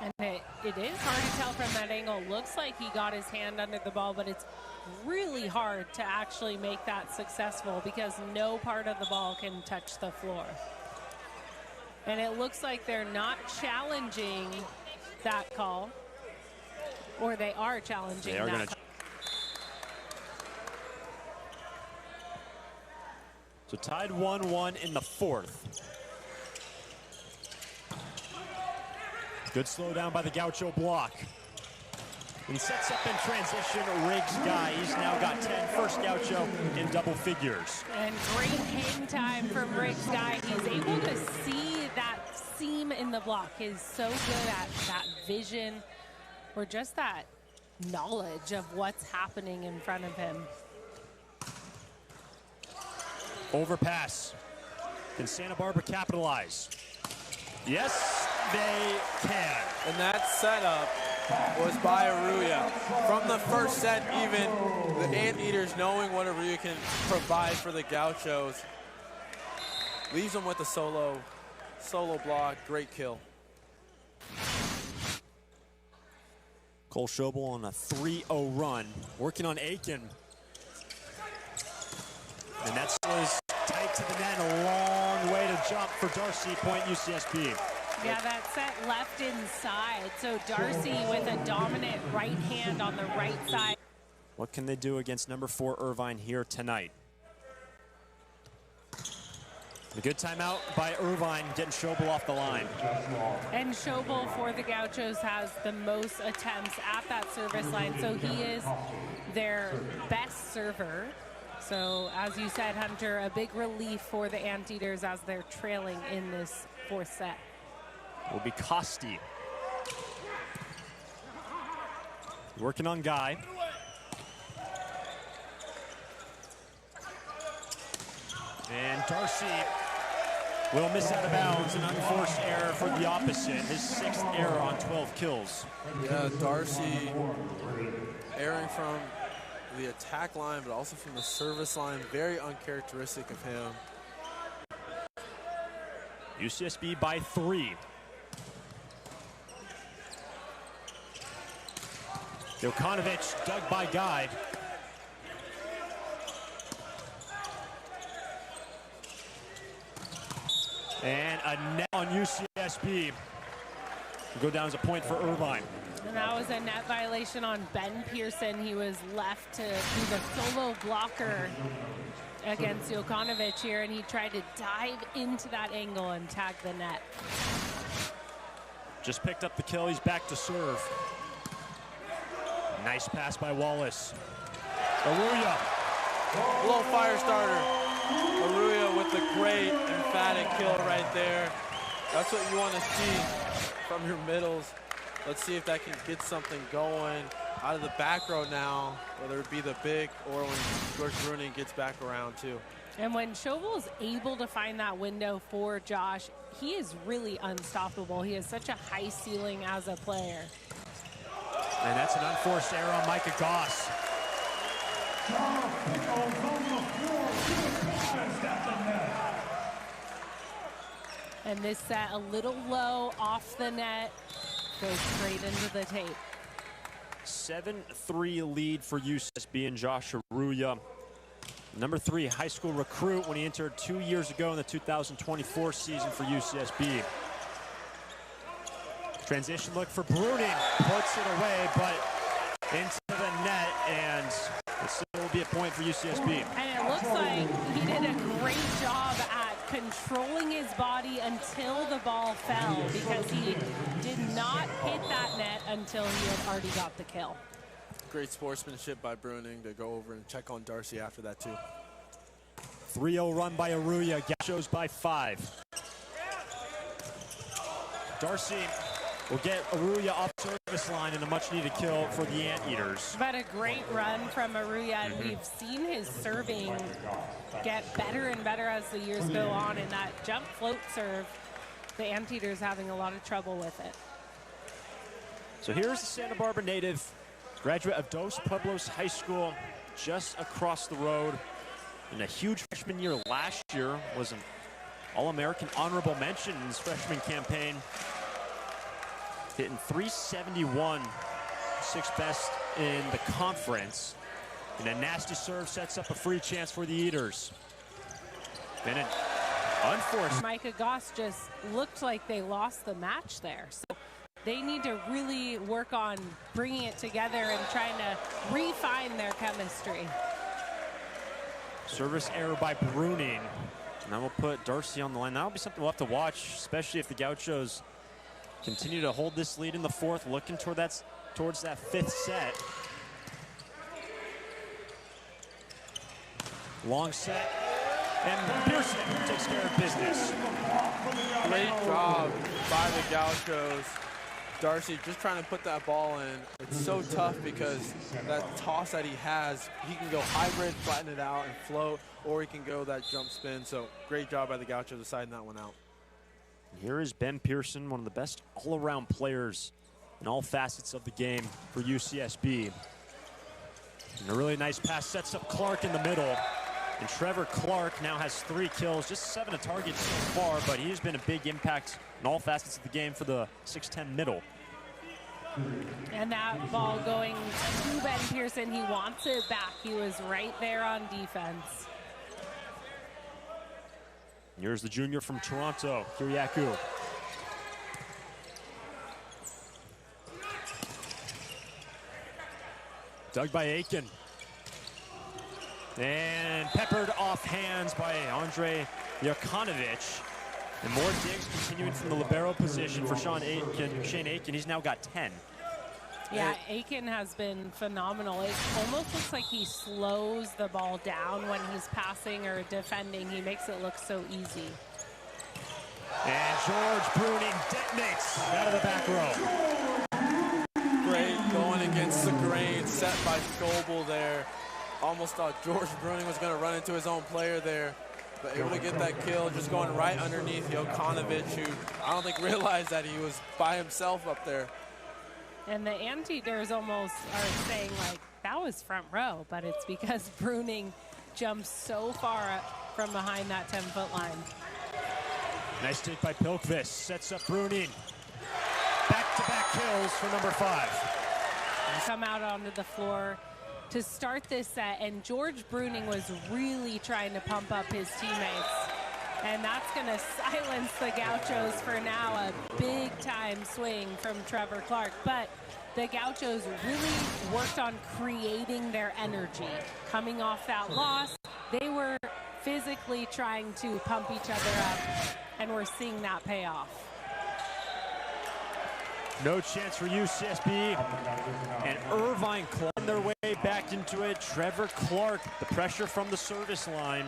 And it is hard to tell from that angle. Looks like he got his hand under the ball, but it's really hard to actually make that successful because no part of the ball can touch the floor. And it looks like they're not challenging that call. Or they are challenging they are that call. So tied 1-1 in the 4th. Good slowdown by the Gaucho block. And sets up in transition, Riggs Guy. He's now got 10, first Gaucho in double figures. And great hang time from Riggs Guy. He's able to see that seam in the block. He's so good at that vision or just that knowledge of what's happening in front of him. Overpass. Can Santa Barbara capitalize? Yes, they can. And that setup was by Aruya. From the first set even, the Anteaters knowing what Aruya can provide for the Gauchos. Leaves them with a solo block, great kill. Cole Schobel on a 3-0 run, working on Aiken. And that was tight to the net, a long way to jump for Darcy, point UCSB. Yeah, that set left inside. So Darcy with a dominant right hand on the right side. What can they do against number 4 Irvine here tonight? A good timeout by Irvine, getting Schobel off the line. And Schobel for the Gauchos has the most attempts at that service line, so he is their best server. So as you said, Hunter, a big relief for the Anteaters as they're trailing in this fourth set. Will be Costi. Working on Guy. And Darcy will miss out of bounds, an unforced error for the opposite. His 6th error on 12 kills. Yeah, Darcy erring from the attack line, but also from the service line. Very uncharacteristic of him. UCSB by 3. Jokanovic dug by Guy. And a net on UCSB. Go down as a point for Irvine. And that was a net violation on Ben Pearson. He was left to be the solo blocker against Jokanovic here, and he tried to dive into that angle and tag the net. Just picked up the kill. He's back to serve. Nice pass by Wallace. Aruya. A little fire starter. Aruya with a great emphatic kill right there. That's what you want to see from your middles. Let's see if that can get something going out of the back row now, whether it be the big or when George Bruning gets back around too. And when Schobel is able to find that window for Josh, he is really unstoppable. He has such a high ceiling as a player. And that's an unforced error on Micah Goss. And this set a little low off the net, goes straight into the tape. 7-3 lead for UCSB and Josh Aruya. Number 3 high school recruit when he entered 2 years ago in the 2024 season for UCSB. Transition look for Bruning, puts it away, but into the net, and it still will be a point for UCSB. And it looks like he did a great job at controlling his body until the ball fell, because he did not hit that net until he had already got the kill. Great sportsmanship by Bruning to go over and check on Darcy after that too. 3-0 run by Aruya, Gauchos by 5. Darcy will get Aruya off service line in a much-needed kill for the Anteaters. But a great run from Aruya, and we've seen his serving get better and better as the years go on. And that jump float serve, the Anteaters having a lot of trouble with it. So here's the Santa Barbara native, graduate of Dos Pueblos High School, just across the road. In a huge freshman year last year, was an All-American honorable mention in his freshman campaign. Hitting .371, 6th best in the conference. And a nasty serve sets up a free chance for the Eaters. And an unforced. Micah Goss just looked like they lost the match there. So they need to really work on bringing it together and trying to refine their chemistry. Service error by Bruning. And that will put Darcy on the line. That'll be something we'll have to watch, especially if the Gauchos continue to hold this lead in the 4th, looking towards that 5th set. Long set, and Pearson takes care of business. Great job by the Gauchos. Darcy just trying to put that ball in. It's so tough because that toss that he has, he can go hybrid, flatten it out, and float, or he can go that jump spin. So great job by the Gauchos deciding that one out. Here is Ben Pearson, one of the best all-around players in all facets of the game for UCSB. And a really nice pass sets up Clark in the middle. And Trevor Clark now has 3 kills, just 7 targets so far, but he's been a big impact in all facets of the game for the 6'10 middle. And that ball going to Ben Pearson. He wants it back. He was right there on defense. Here's the junior from Toronto, Kiriakou. Dug by Aiken. And peppered off hands by Andre Jokanovic. And more digs continuing from the libero position for Shane Aiken. He's now got 10. Yeah, Aiken has been phenomenal. It almost looks like he slows the ball down when he's passing or defending. He makes it look so easy. And George Bruning detonates out of the back row. Great going against the grain, set by Scoble there. Almost thought George Bruning was going to run into his own player there, but able to get that kill, just going right underneath Jokanovic, who I don't think realized that he was by himself up there. And the anteaters almost are saying, like, that was front row, but it's because Bruning jumps so far up from behind that 10-foot line. Nice take by Pilkvist, sets up Bruning. Back-to-back kills for number 5. Come out onto the floor to start this set, and George Bruning was really trying to pump up his teammates. And that's going to silence the Gauchos for now. A big-time swing from Trevor Clark. But the Gauchos really worked on creating their energy. Coming off that loss, they were physically trying to pump each other up, and we're seeing that pay off. No chance for UCSB. And Irvine clawing their way back into it. Trevor Clark, the pressure from the service line.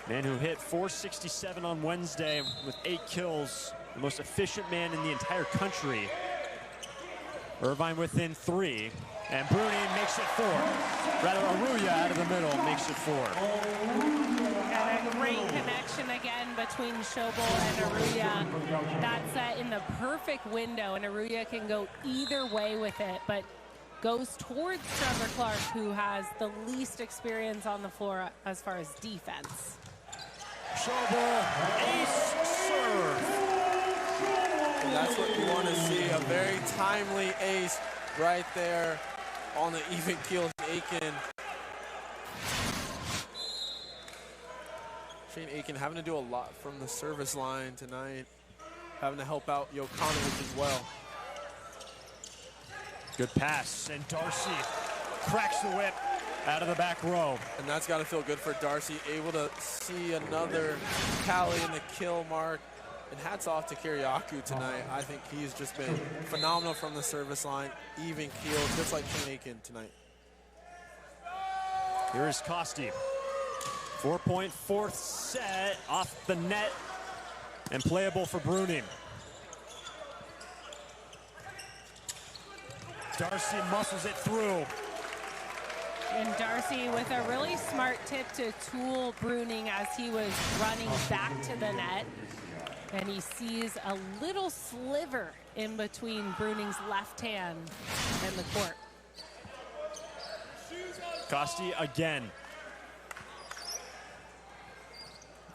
Man who hit .467 on Wednesday with 8 kills. The most efficient man in the entire country. Irvine within 3. And Bruning makes it 4. Rather, Aruya out of the middle makes it 4. And a great connection again between Schobel and Aruya. That's set in the perfect window, and Aruya can go either way with it, but goes towards Trevor Clark, who has the least experience on the floor as far as defense. Schobel, ace serve. And that's what you want to see, a very timely ace right there on the even keel. Aiken. Shane Aiken having to do a lot from the service line tonight, having to help out Jokanovic as well. Good pass, and Darcy cracks the whip out of the back row. And that's got to feel good for Darcy, able to see another tally in the kill mark. And hats off to Kiriakou tonight. I think he's just been phenomenal from the service line, even keeled, just like Shane Aiken tonight. Here is Costi. 4-point fourth set off the net and playable for Bruning. Darcy muscles it through. And Darcy with a really smart tip to tool Bruning as he was running back to the net. And he sees a little sliver in between Bruning's left hand and the court. Costi again.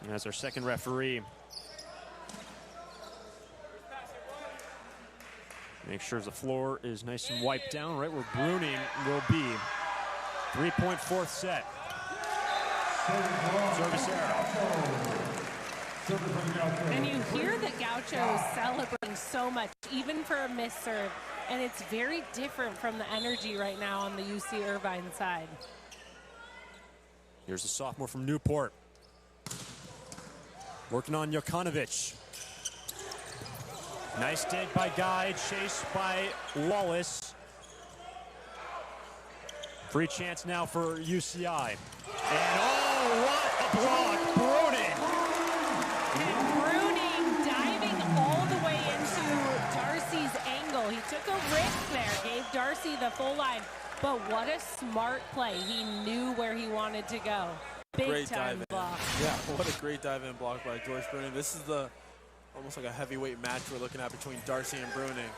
And as our second referee. Make sure the floor is nice and wiped down right where Bruning will be. 3-point fourth set. Service error. And you hear the Gauchos celebrating so much, even for a missed serve. And it's very different from the energy right now on the UC Irvine side. Here's the sophomore from Newport. Working on Jokanovic. Nice dig by Guy, chased by Wallace. Free chance now for UCI. And oh, what a block, Bruning. And Bruning diving all the way into Darcy's angle. He took a risk there, gave Darcy the full line. But what a smart play. He knew where he wanted to go. Big time block. Yeah, what a great dive in block by George Bruning. This is the almost like a heavyweight match we're looking at between Darcy and Bruning.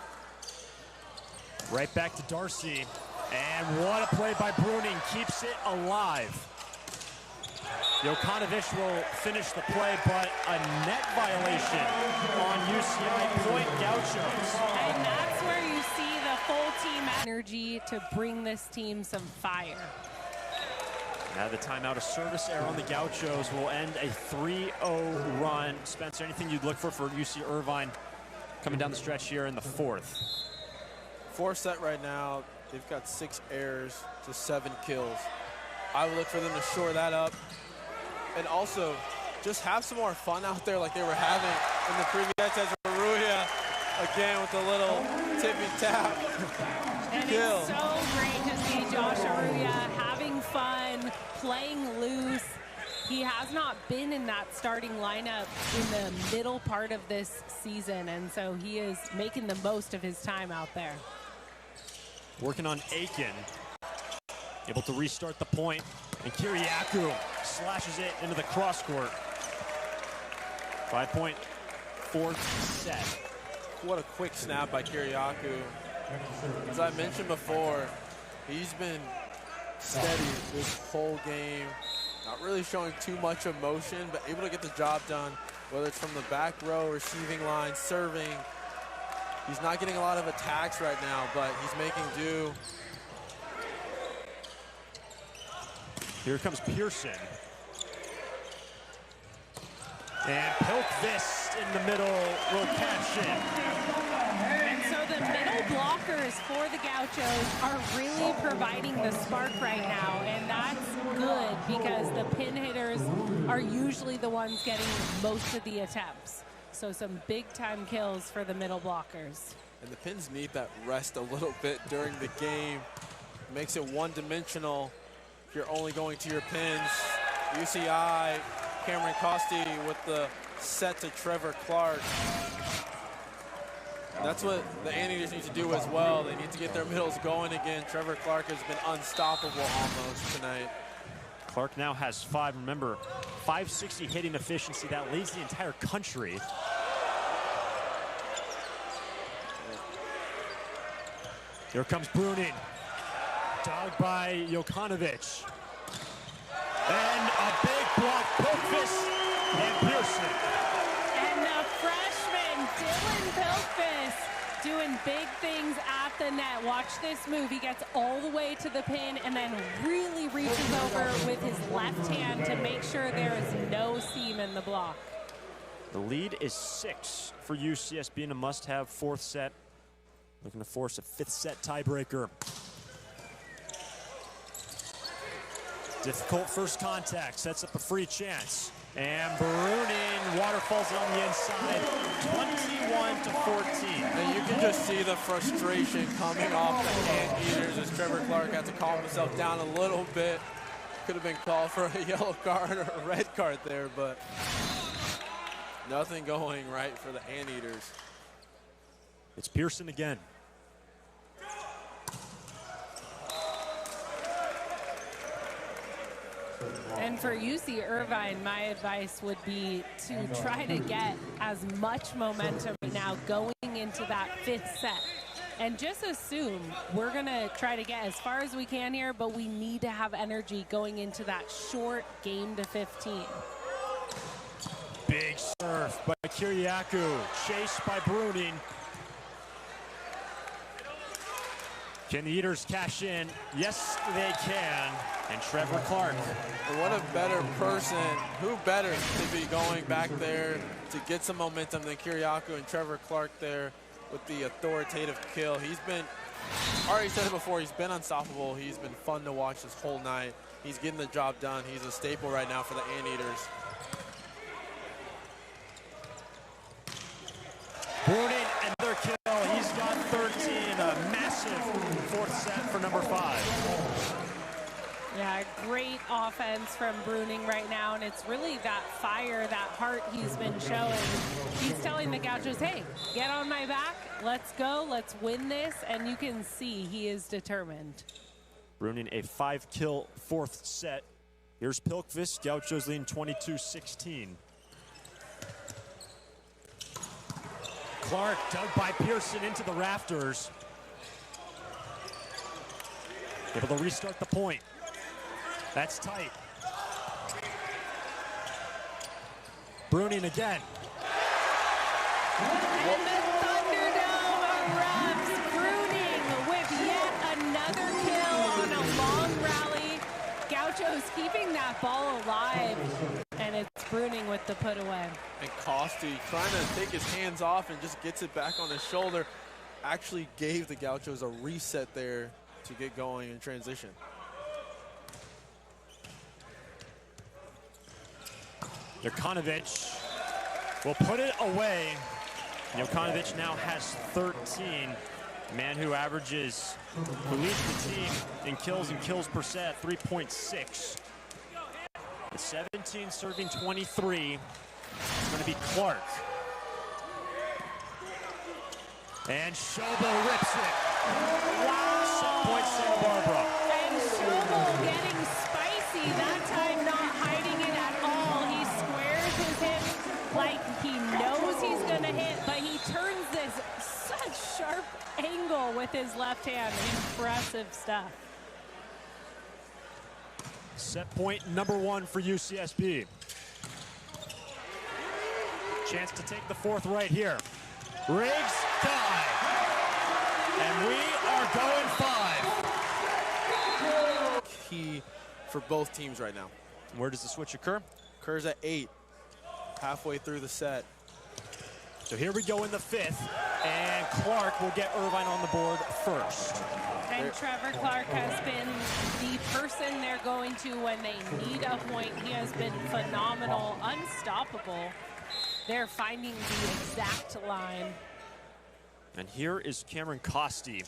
Right back to Darcy. And what a play by Bruning. Keeps it alive. Jokanovic will finish the play, but a net violation on UCI point Gauchos. And that's where you see the full team energy to bring this team some fire. Now the timeout, a service error on the Gauchos will end a 3-0 run. Spencer, anything you'd look for UC Irvine coming down the stretch here in the fourth? Fourth set right now, they've got 6 errors to 7 kills. I would look for them to shore that up. And also, just have some more fun out there like they were having in the previous sets. Maruya again with a little tippy tap. And kill. It's so great to see Josh Aruya having fun, playing loose. He has not been in that starting lineup in the middle part of this season, and so he is making the most of his time out there. Working on Aiken. Able to restart the point, and Kiriakou slashes it into the cross court. 5-point fourth set. What a quick snap by Kiriakou. As I mentioned before, he's been steady this whole game. Not really showing too much emotion, but able to get the job done, whether it's from the back row, receiving line, serving. He's not getting a lot of attacks right now, but he's making do. Here comes Pearson. And Pilkvist in the middle will catch it. And so the middle blockers for the Gauchos are really providing the spark right now, and that's good because the pin hitters are usually the ones getting most of the attempts. So some big-time kills for the middle blockers. And the pins need that rest a little bit during the game. Makes it one-dimensional if you're only going to your pins. UCI, Cameron Costi with the set to Trevor Clark. That's what the Anteaters need to do as well. They need to get their middles going again. Trevor Clark has been unstoppable almost tonight. Clark now has 5. Remember, 560 hitting efficiency. That leads the entire country. Here comes Bruning. Dogged by Jokanovic. And a big block, Pilkvist and Pearson. And the freshman, Dylan Pilkvist, doing big things at the net. Watch this move. He gets all the way to the pin and then really reaches over with his left hand to make sure there is no seam in the block. The lead is 6 for UCSB in a must-have fourth set. Looking to force a 5th set tiebreaker. Difficult first contact, sets up a free chance. And Bruning waterfalls on the inside, 21-14. And you can just see the frustration coming off the Anteaters as Trevor Clark had to calm himself down a little bit. Could have been called for a yellow card or a red card there, but nothing going right for the Anteaters. It's Pearson again. And for UC Irvine, my advice would be to try to get as much momentum now going into that 5th set. And just assume we're going to try to get as far as we can here, but we need to have energy going into that short game to 15. Big serve by Kiriakou, chased by Bruning. Can the Eaters cash in? Yes, they can. And Trevor Clark. And what a better person, who better to be going back there to get some momentum than Kiriakou and Trevor Clark there with the authoritative kill. He's been, already said it before, he's been unstoppable. He's been fun to watch this whole night. He's getting the job done. He's a staple right now for the Anteaters. Bruning, another kill. He's got 13. A massive 4th set for number 5. Yeah, great offense from Bruning right now, and it's really that fire, that heart he's been showing. He's telling the Gauchos, hey, get on my back, let's go, let's win this, and you can see he is determined. Bruning, a 5-kill 4th set. Here's Pilkvist, Gauchos leading 22-16. Clark dug by Pearson into the rafters. Able to restart the point. That's tight. Bruning again. And the Thunderdome erupts. Bruning with yet another kill on a long rally. Gauchos keeping that ball alive, and it's Bruning with the put away. And Costi trying to take his hands off and just gets it back on his shoulder. Actually gave the Gauchos a reset there to get going in transition. Jokanovic will put it away. Jokanovic now has 13. A man who leads the team in kills per set, 3.6. At 17, serving 23. It's going to be Clark. And Schobel rips it. Wow. Set point, Santa Barbara. And Schobel getting spicy, that time not hiding it at all. He squares his hip like he knows he's going to hit, but he turns this such sharp angle with his left hand. Impressive stuff. Set point number 1 for UCSB. Chance to take the fourth right here. Riggs, tie. And we are going 5. Key for both teams right now. Where does the switch occur? Occurs at 8, halfway through the set. So here we go in the 5th, and Clark will get Irvine on the board first. And Trevor Clark has been the person they're going to when they need a point. He has been phenomenal, unstoppable. They're finding the exact line. And here is Cameron Costi.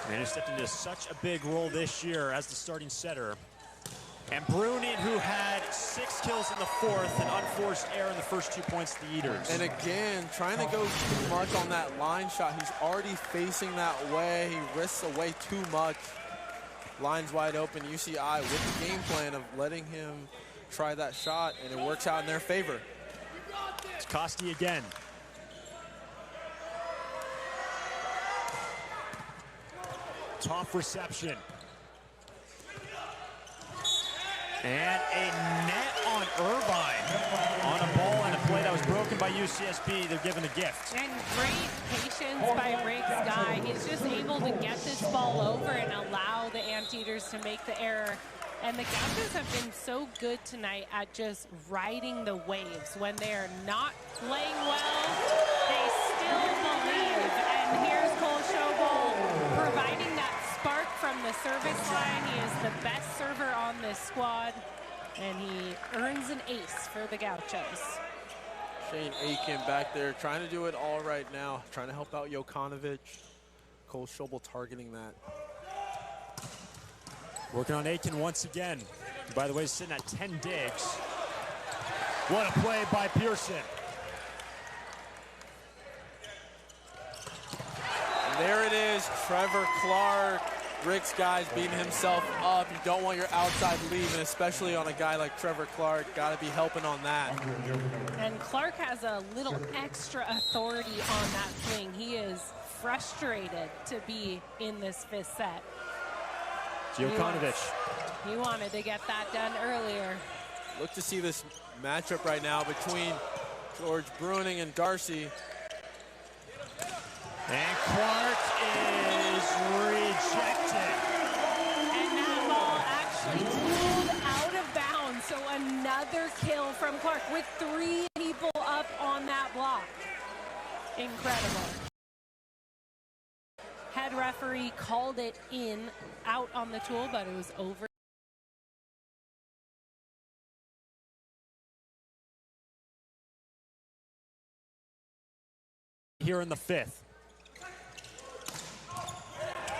Man, who stepped into such a big role this year as the starting setter. And Bruning, who had 6 kills in the 4th, an unforced error in the first 2 points to the Eaters. And again, trying to go too much on that line shot. He's already facing that way. He risks away too much. Lines wide open. UCI with the game plan of letting him try that shot, and it works out in their favor. It's Costi again. Tough reception. And a net on Irvine on a ball and a play that was broken by UCSB. They're given a gift. And great patience by Riggs Guy. He's just able to get this ball over and allow the Anteaters to make the error. And the Gauchos have been so good tonight at just riding the waves. When they're not playing well, they still believe. And here's Cole Schobel providing that spark from the service line. He is the best server on this squad, and he earns an ace for the Gauchos. Shane Aiken back there trying to do it all right now, trying to help out Jokanovic. Cole Schobel targeting that. Working on Aiken once again. By the way, sitting at 10 digs. What a play by Pearson. And there it is, Trevor Clark. Rick's guys beating himself up. You don't want your outside leaving, especially on a guy like Trevor Clark. Got to be helping on that. And Clark has a little extra authority on that swing. He is frustrated to be in this 5th set. Jokanovic. He wanted to get that done earlier. Look to see this matchup right now between George Bruning and Darcy. And Clark is rejected. And that ball actually pulled out of bounds. So another kill from Clark with 3 people up on that block. Incredible. Head referee called it out on the tool, but it was over. Here in the 5th.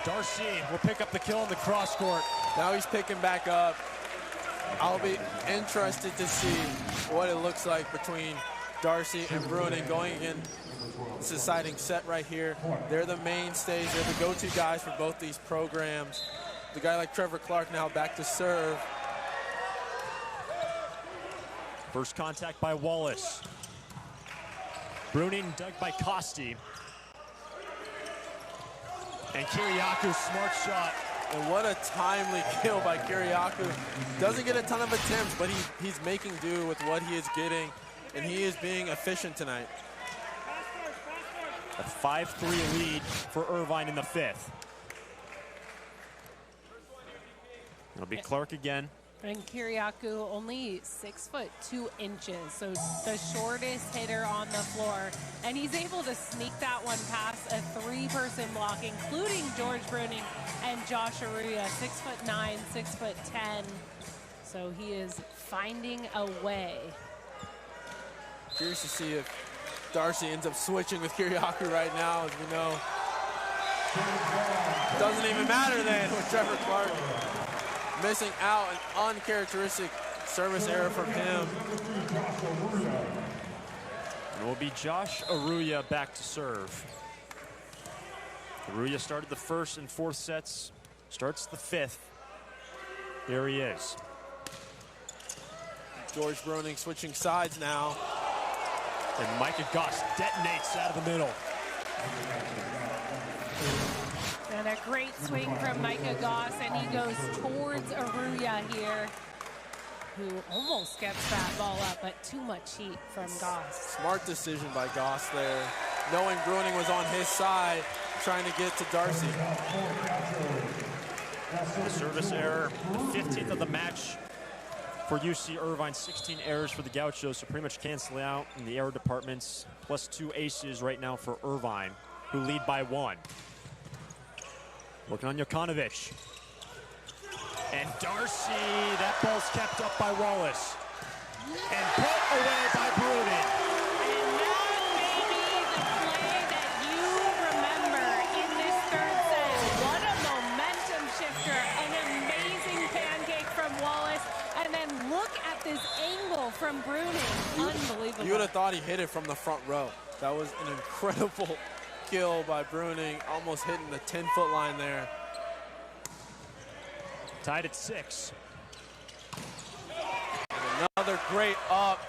Darcy will pick up the kill in the cross court. Now he's picking back up. I'll be interested to see what it looks like between Darcy and Bruning going in this deciding set right here. They're the mainstays. They're the go-to guys for both these programs. The guy like Trevor Clark now back to serve. First contact by Wallace. Bruning dug by Costi. And Kiriaku's smart shot. And what a timely kill by Kiriaku. Doesn't get a ton of attempts, but he's making do with what he is getting, and he is being efficient tonight. A 5-3 lead for Irvine in the 5th. It'll be Clark again. And Kiriaku only 6'2", so the shortest hitter on the floor. And he's able to sneak that one past a 3-person block, including George Bruning and Josh Arruya, 6'9", 6'10". So he is finding a way. Curious to see if Darcy ends up switching with Kiriakou right now, as we know. Doesn't even matter then with Trevor Clark missing out, an uncharacteristic service error from him. It will be Josh Aruya back to serve. Aruya started the first and fourth sets, starts the fifth. Here he is. George Bruning switching sides now. And Micah Goss detonates out of the middle. And a great swing from Micah Goss, and he goes towards Aruya here, who almost gets that ball up, but too much heat from Goss. Smart decision by Goss there, knowing Bruning was on his side, trying to get to Darcy. The service error, 15th of the match for UC Irvine, 16 errors for the Gauchos, so pretty much cancel out in the error departments, plus 2 aces right now for Irvine, who lead by 1. Working on Jokanovic. And Darcy, that ball's kept up by Wallace. And put away by Bruning. And that may be the play that you remember in this third set. What a momentum shifter, an amazing pancake from Wallace, and then look at this angle from Bruning. Unbelievable. You would have thought he hit it from the front row. That was an incredible kill by Bruning, almost hitting the 10-foot line there. Tied at 6. And another great up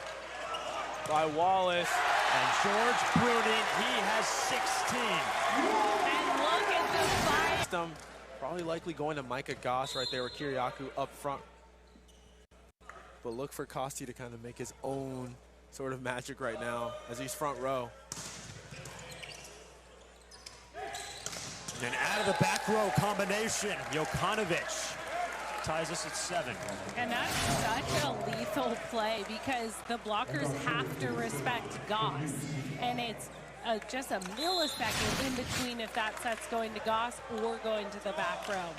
by Wallace. And George Bruning, he has 16. And look at the fight. Probably likely going to Micah Goss right there with Kiriakou up front. But look for Costi to kind of make his own sort of magic right now as he's front row. And out of the back row combination, Jokanovic ties us at 7. And that's such a lethal play because the blockers have to respect Goss. And it's just a millisecond in between if that set's going to Goss or going to the back row.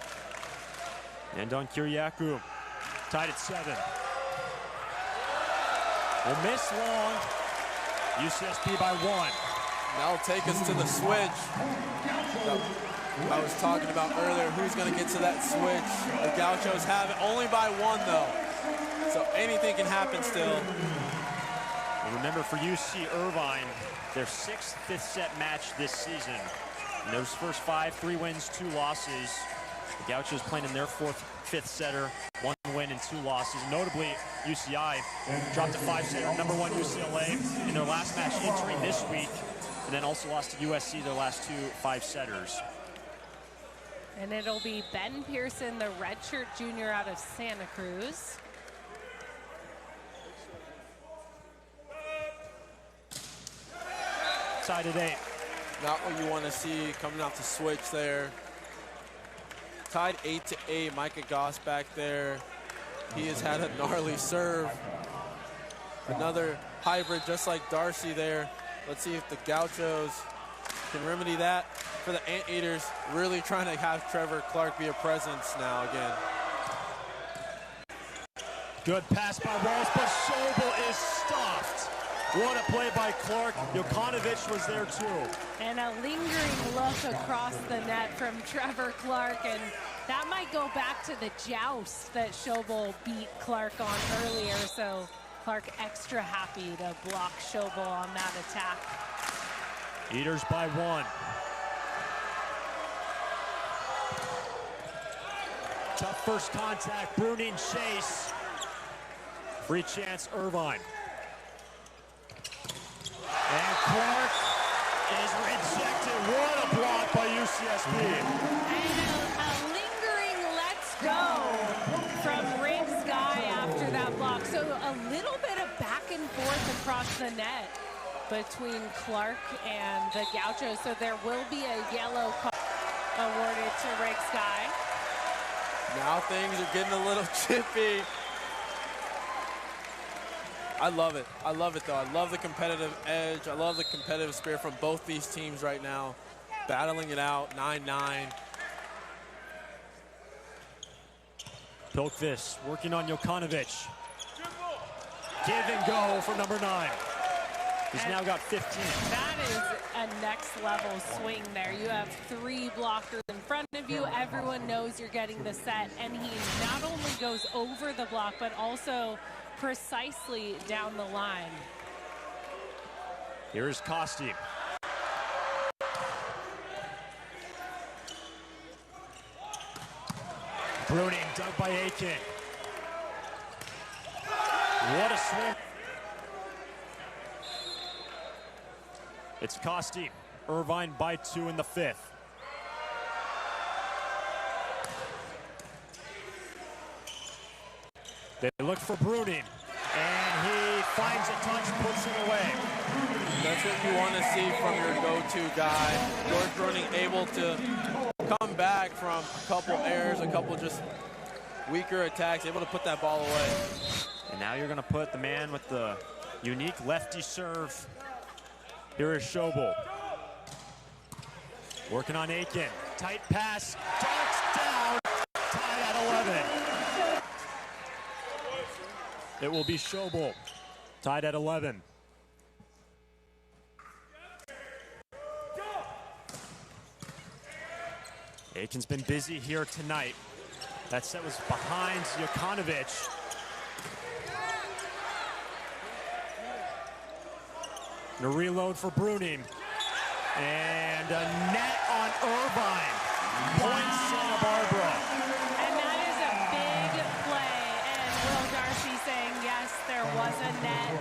And on Kiriakou, tied at 7. Will miss long. UCSB by 1. That'll take us to the switch. I was talking about earlier, who's going to get to that switch. The Gauchos have it only by 1, though. So anything can happen still. And remember, for UC Irvine, their 6th fifth-set match this season. In those first 5, 3 wins, 2 losses. The Gauchos playing in their 4th fifth-setter, 1 win and 2 losses. Notably, UCI dropped a 5-setter, #1 UCLA in their last match entering this week, and then also lost to USC their last 2 5-setters. And it'll be Ben Pearson, the redshirt junior out of Santa Cruz. Tied at 8. Not what you want to see coming out the switch there. Tied 8-8. Micah Goss back there. He has had a gnarly serve. Another hybrid just like Darcy there. Let's see if the Gauchos can remedy that. For the Anteaters, really trying to have Trevor Clark be a presence now again. Good pass by Wallace, but Sobel is stuffed. What a play by Clark. Jokanovic was there too. And a lingering look across the net from Trevor Clark, and that might go back to the joust that Sobel beat Clark on earlier, so Clark extra happy to block Sobel on that attack. Eaters by 1. Tough first contact, Bruning chase. Free chance, Irvine. And Clark is rejected. What a block by UCSB. And a lingering let's go from Riggs Guy after that block. So a little bit of back and forth across the net between Clark and the Gauchos. So there will be a yellow card awarded to Riggs Guy. Now things are getting a little chippy. I love it. I love it, though. I love the competitive edge. I love the competitive spirit from both these teams right now. Battling it out, 9-9. Pilkvist working on Jokanovic. Give and go for number 9. He's now got 15. That is a next level swing there. You have 3 blockers in front of you. Everyone knows you're getting the set, and he not only goes over the block, but also precisely down the line. Here's Kosti. Bruning dug by Aiken. What a swing. It's Kosti. Irvine by 2 in the 5th. They look for Bruning, and he finds a touch, puts it away. That's what you want to see from your go-to guy. George Bruning able to come back from a couple errors, a couple just weaker attacks, able to put that ball away. And now you're going to put the man with the unique lefty serve. Here is Schobel. Working on Aiken. Tight pass. Darts down. Tied at 11. It will be Schobel. Tied at 11. Aiken's been busy here tonight. That set was behind Jokanovic. The reload for Bruning. And a net on Irvine. Point Santa Barbara. And that is a big play. And Will Darcy saying, yes, there was a net.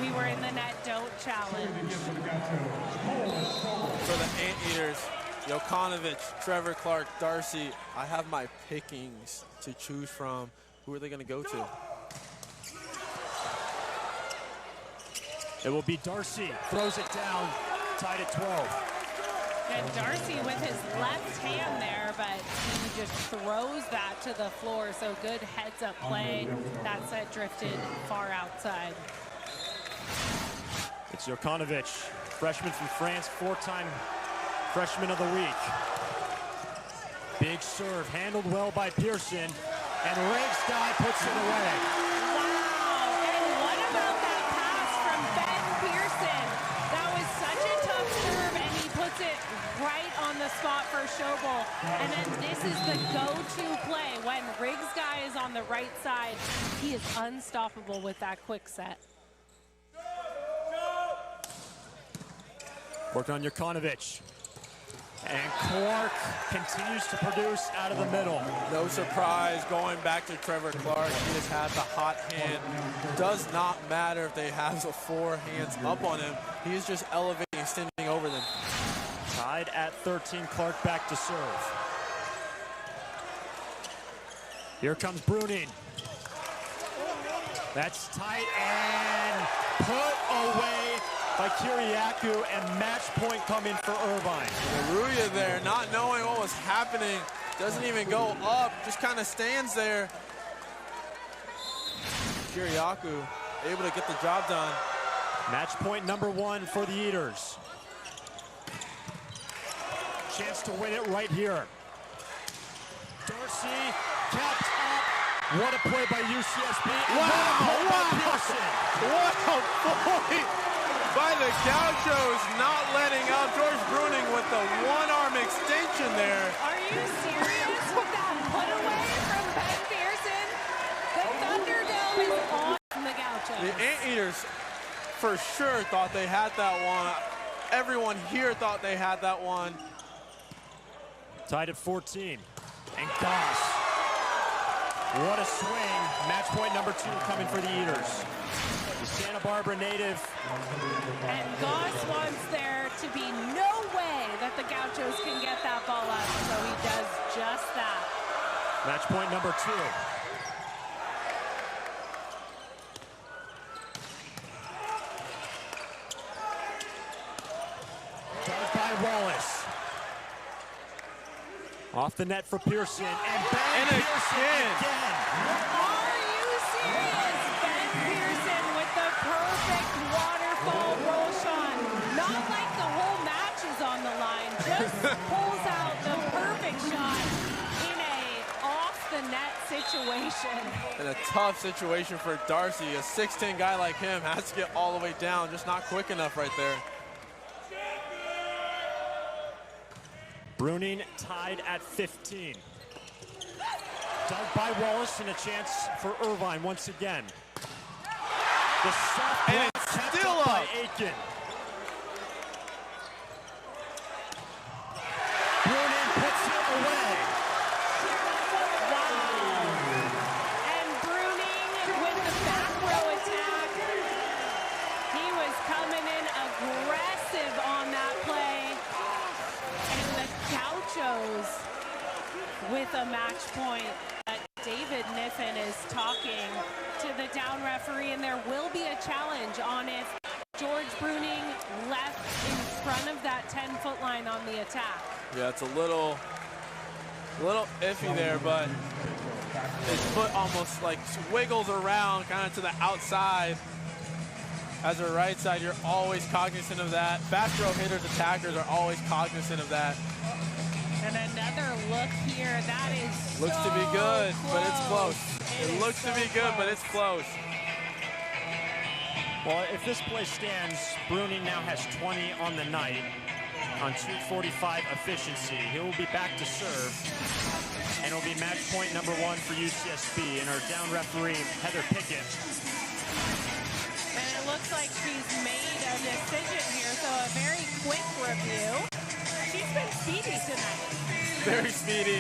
We were in the net, don't challenge. For the Anteaters, Jokanovic, Trevor Clark, Darcy, I have my pickings to choose from. Who are they going to go to? It will be Darcy. Throws it down. Tied at 12. And Darcy with his left hand there, but he just throws that to the floor. So good heads-up play. That set drifted far outside. It's Jokanovic, freshman from France, 4-time freshman of the week. Big serve, handled well by Pearson, and Rigsky puts it away. Wow, and what about that pass from Ben Pearson? That was such a tough serve, and he puts it right on the spot for Schobel. And then this is the go-to play. When Rigsky is on the right side, he is unstoppable with that quick set. Worked on Jokanovic. And Clark continues to produce out of the middle. No surprise, going back to Trevor Clark. He has had the hot hand. Does not matter if they have the 4 hands up on him. He is just elevating, extending over them. Tied at 13, Clark back to serve. Here comes Bruning. That's tight and put away by Kiriakou, and match point coming for Irvine. Maruya there, not knowing what was happening, doesn't even go up, just kind of stands there. Kiriakou able to get the job done. Match point number 1 for the Eaters. Chance to win it right here. Darcy kept up. What a play by UCSB. What a point by the Gauchos, not letting out George Bruning with the one-arm extension there. Are you serious with that put away from Ben Pearson? The Thunderdome is on the Gauchos. The Anteaters for sure thought they had that one. Everyone here thought they had that one. Tied at 14. And Goss. What a swing. Match point number 2 coming for the Eaters. The Santa Barbara native. And Goss wants there to be no way that the Gauchos can get that ball up, so he does just that. Match point number 2. Done by Wallace. Off the net for Pearson, and Ben Pearson again. Are you serious? Ben Pearson with the perfect waterfall roll shot. Not like the whole match is on the line, just pulls out the perfect shot in a off-the-net situation. And a tough situation for Darcy. A 6'10" guy like him has to get all the way down, just not quick enough right there. Bruning tied at 15. Dug by Wallace and a chance for Irvine once again. The soft and block it's kept still up by up. Aiken. Bruning puts it away. Wow. And Bruning with the back row attack. He was coming in aggressive on that play. And the Gauchos with a match point. David Niffen is talking to the down referee, and there will be a challenge on if George Bruning left in front of that 10-foot line on the attack. Yeah, it's a little iffy there, but his foot almost like wiggles around kind of to the outside. As a right side, you're always cognizant of that. Fast throw hitters, attackers are always cognizant of that. And another look here, that is Looks to be good, but it's close. It looks to be good, but it's close. Well, if this play stands, Bruning now has 20 on the night on 245 efficiency. He will be back to serve, and it'll be match point number 1 for UCSB. And our down referee, Heather Pickett. And it looks like she's made a decision here, so a very quick review. She's been speedy tonight. Very speedy.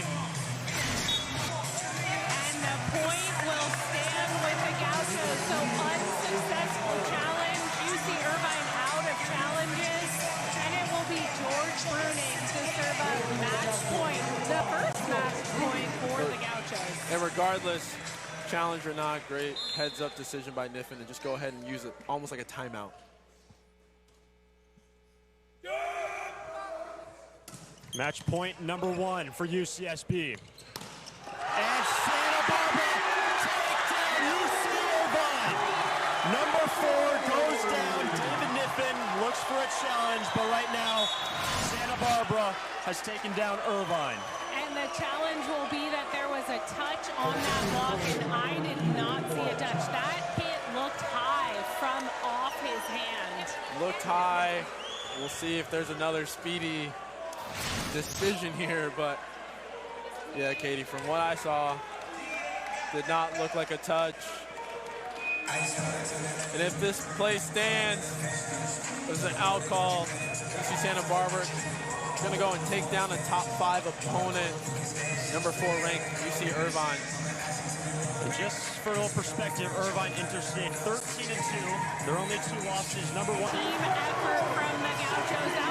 And the point will stand with the Gauchos. So unsuccessful challenge. UC Irvine out of challenges. And it will be George Bruning to serve a match point. The first match point for the Gauchos. And regardless, challenge or not, great heads-up decision by Niffen to just go ahead and use it almost like a timeout. Match point number 1 for UCSB. And Santa Barbara take down UC Irvine. Number 4 goes down. David Niffen looks for a challenge, but right now, Santa Barbara has taken down Irvine. And the challenge will be that there was a touch on that block, and I did not see a touch. That hit looked high from off his hand. Looked high. We'll see if there's another speedy decision here, but yeah, Katie, from what I saw, did not look like a touch. And if this play stands, there's an out call. UC Santa Barbara going to go and take down a top 5 opponent, number 4 ranked UC Irvine. And just for a little perspective, Irvine interstate 13-2. Their only 2 losses. Number 1. Team effort from the Gauchos.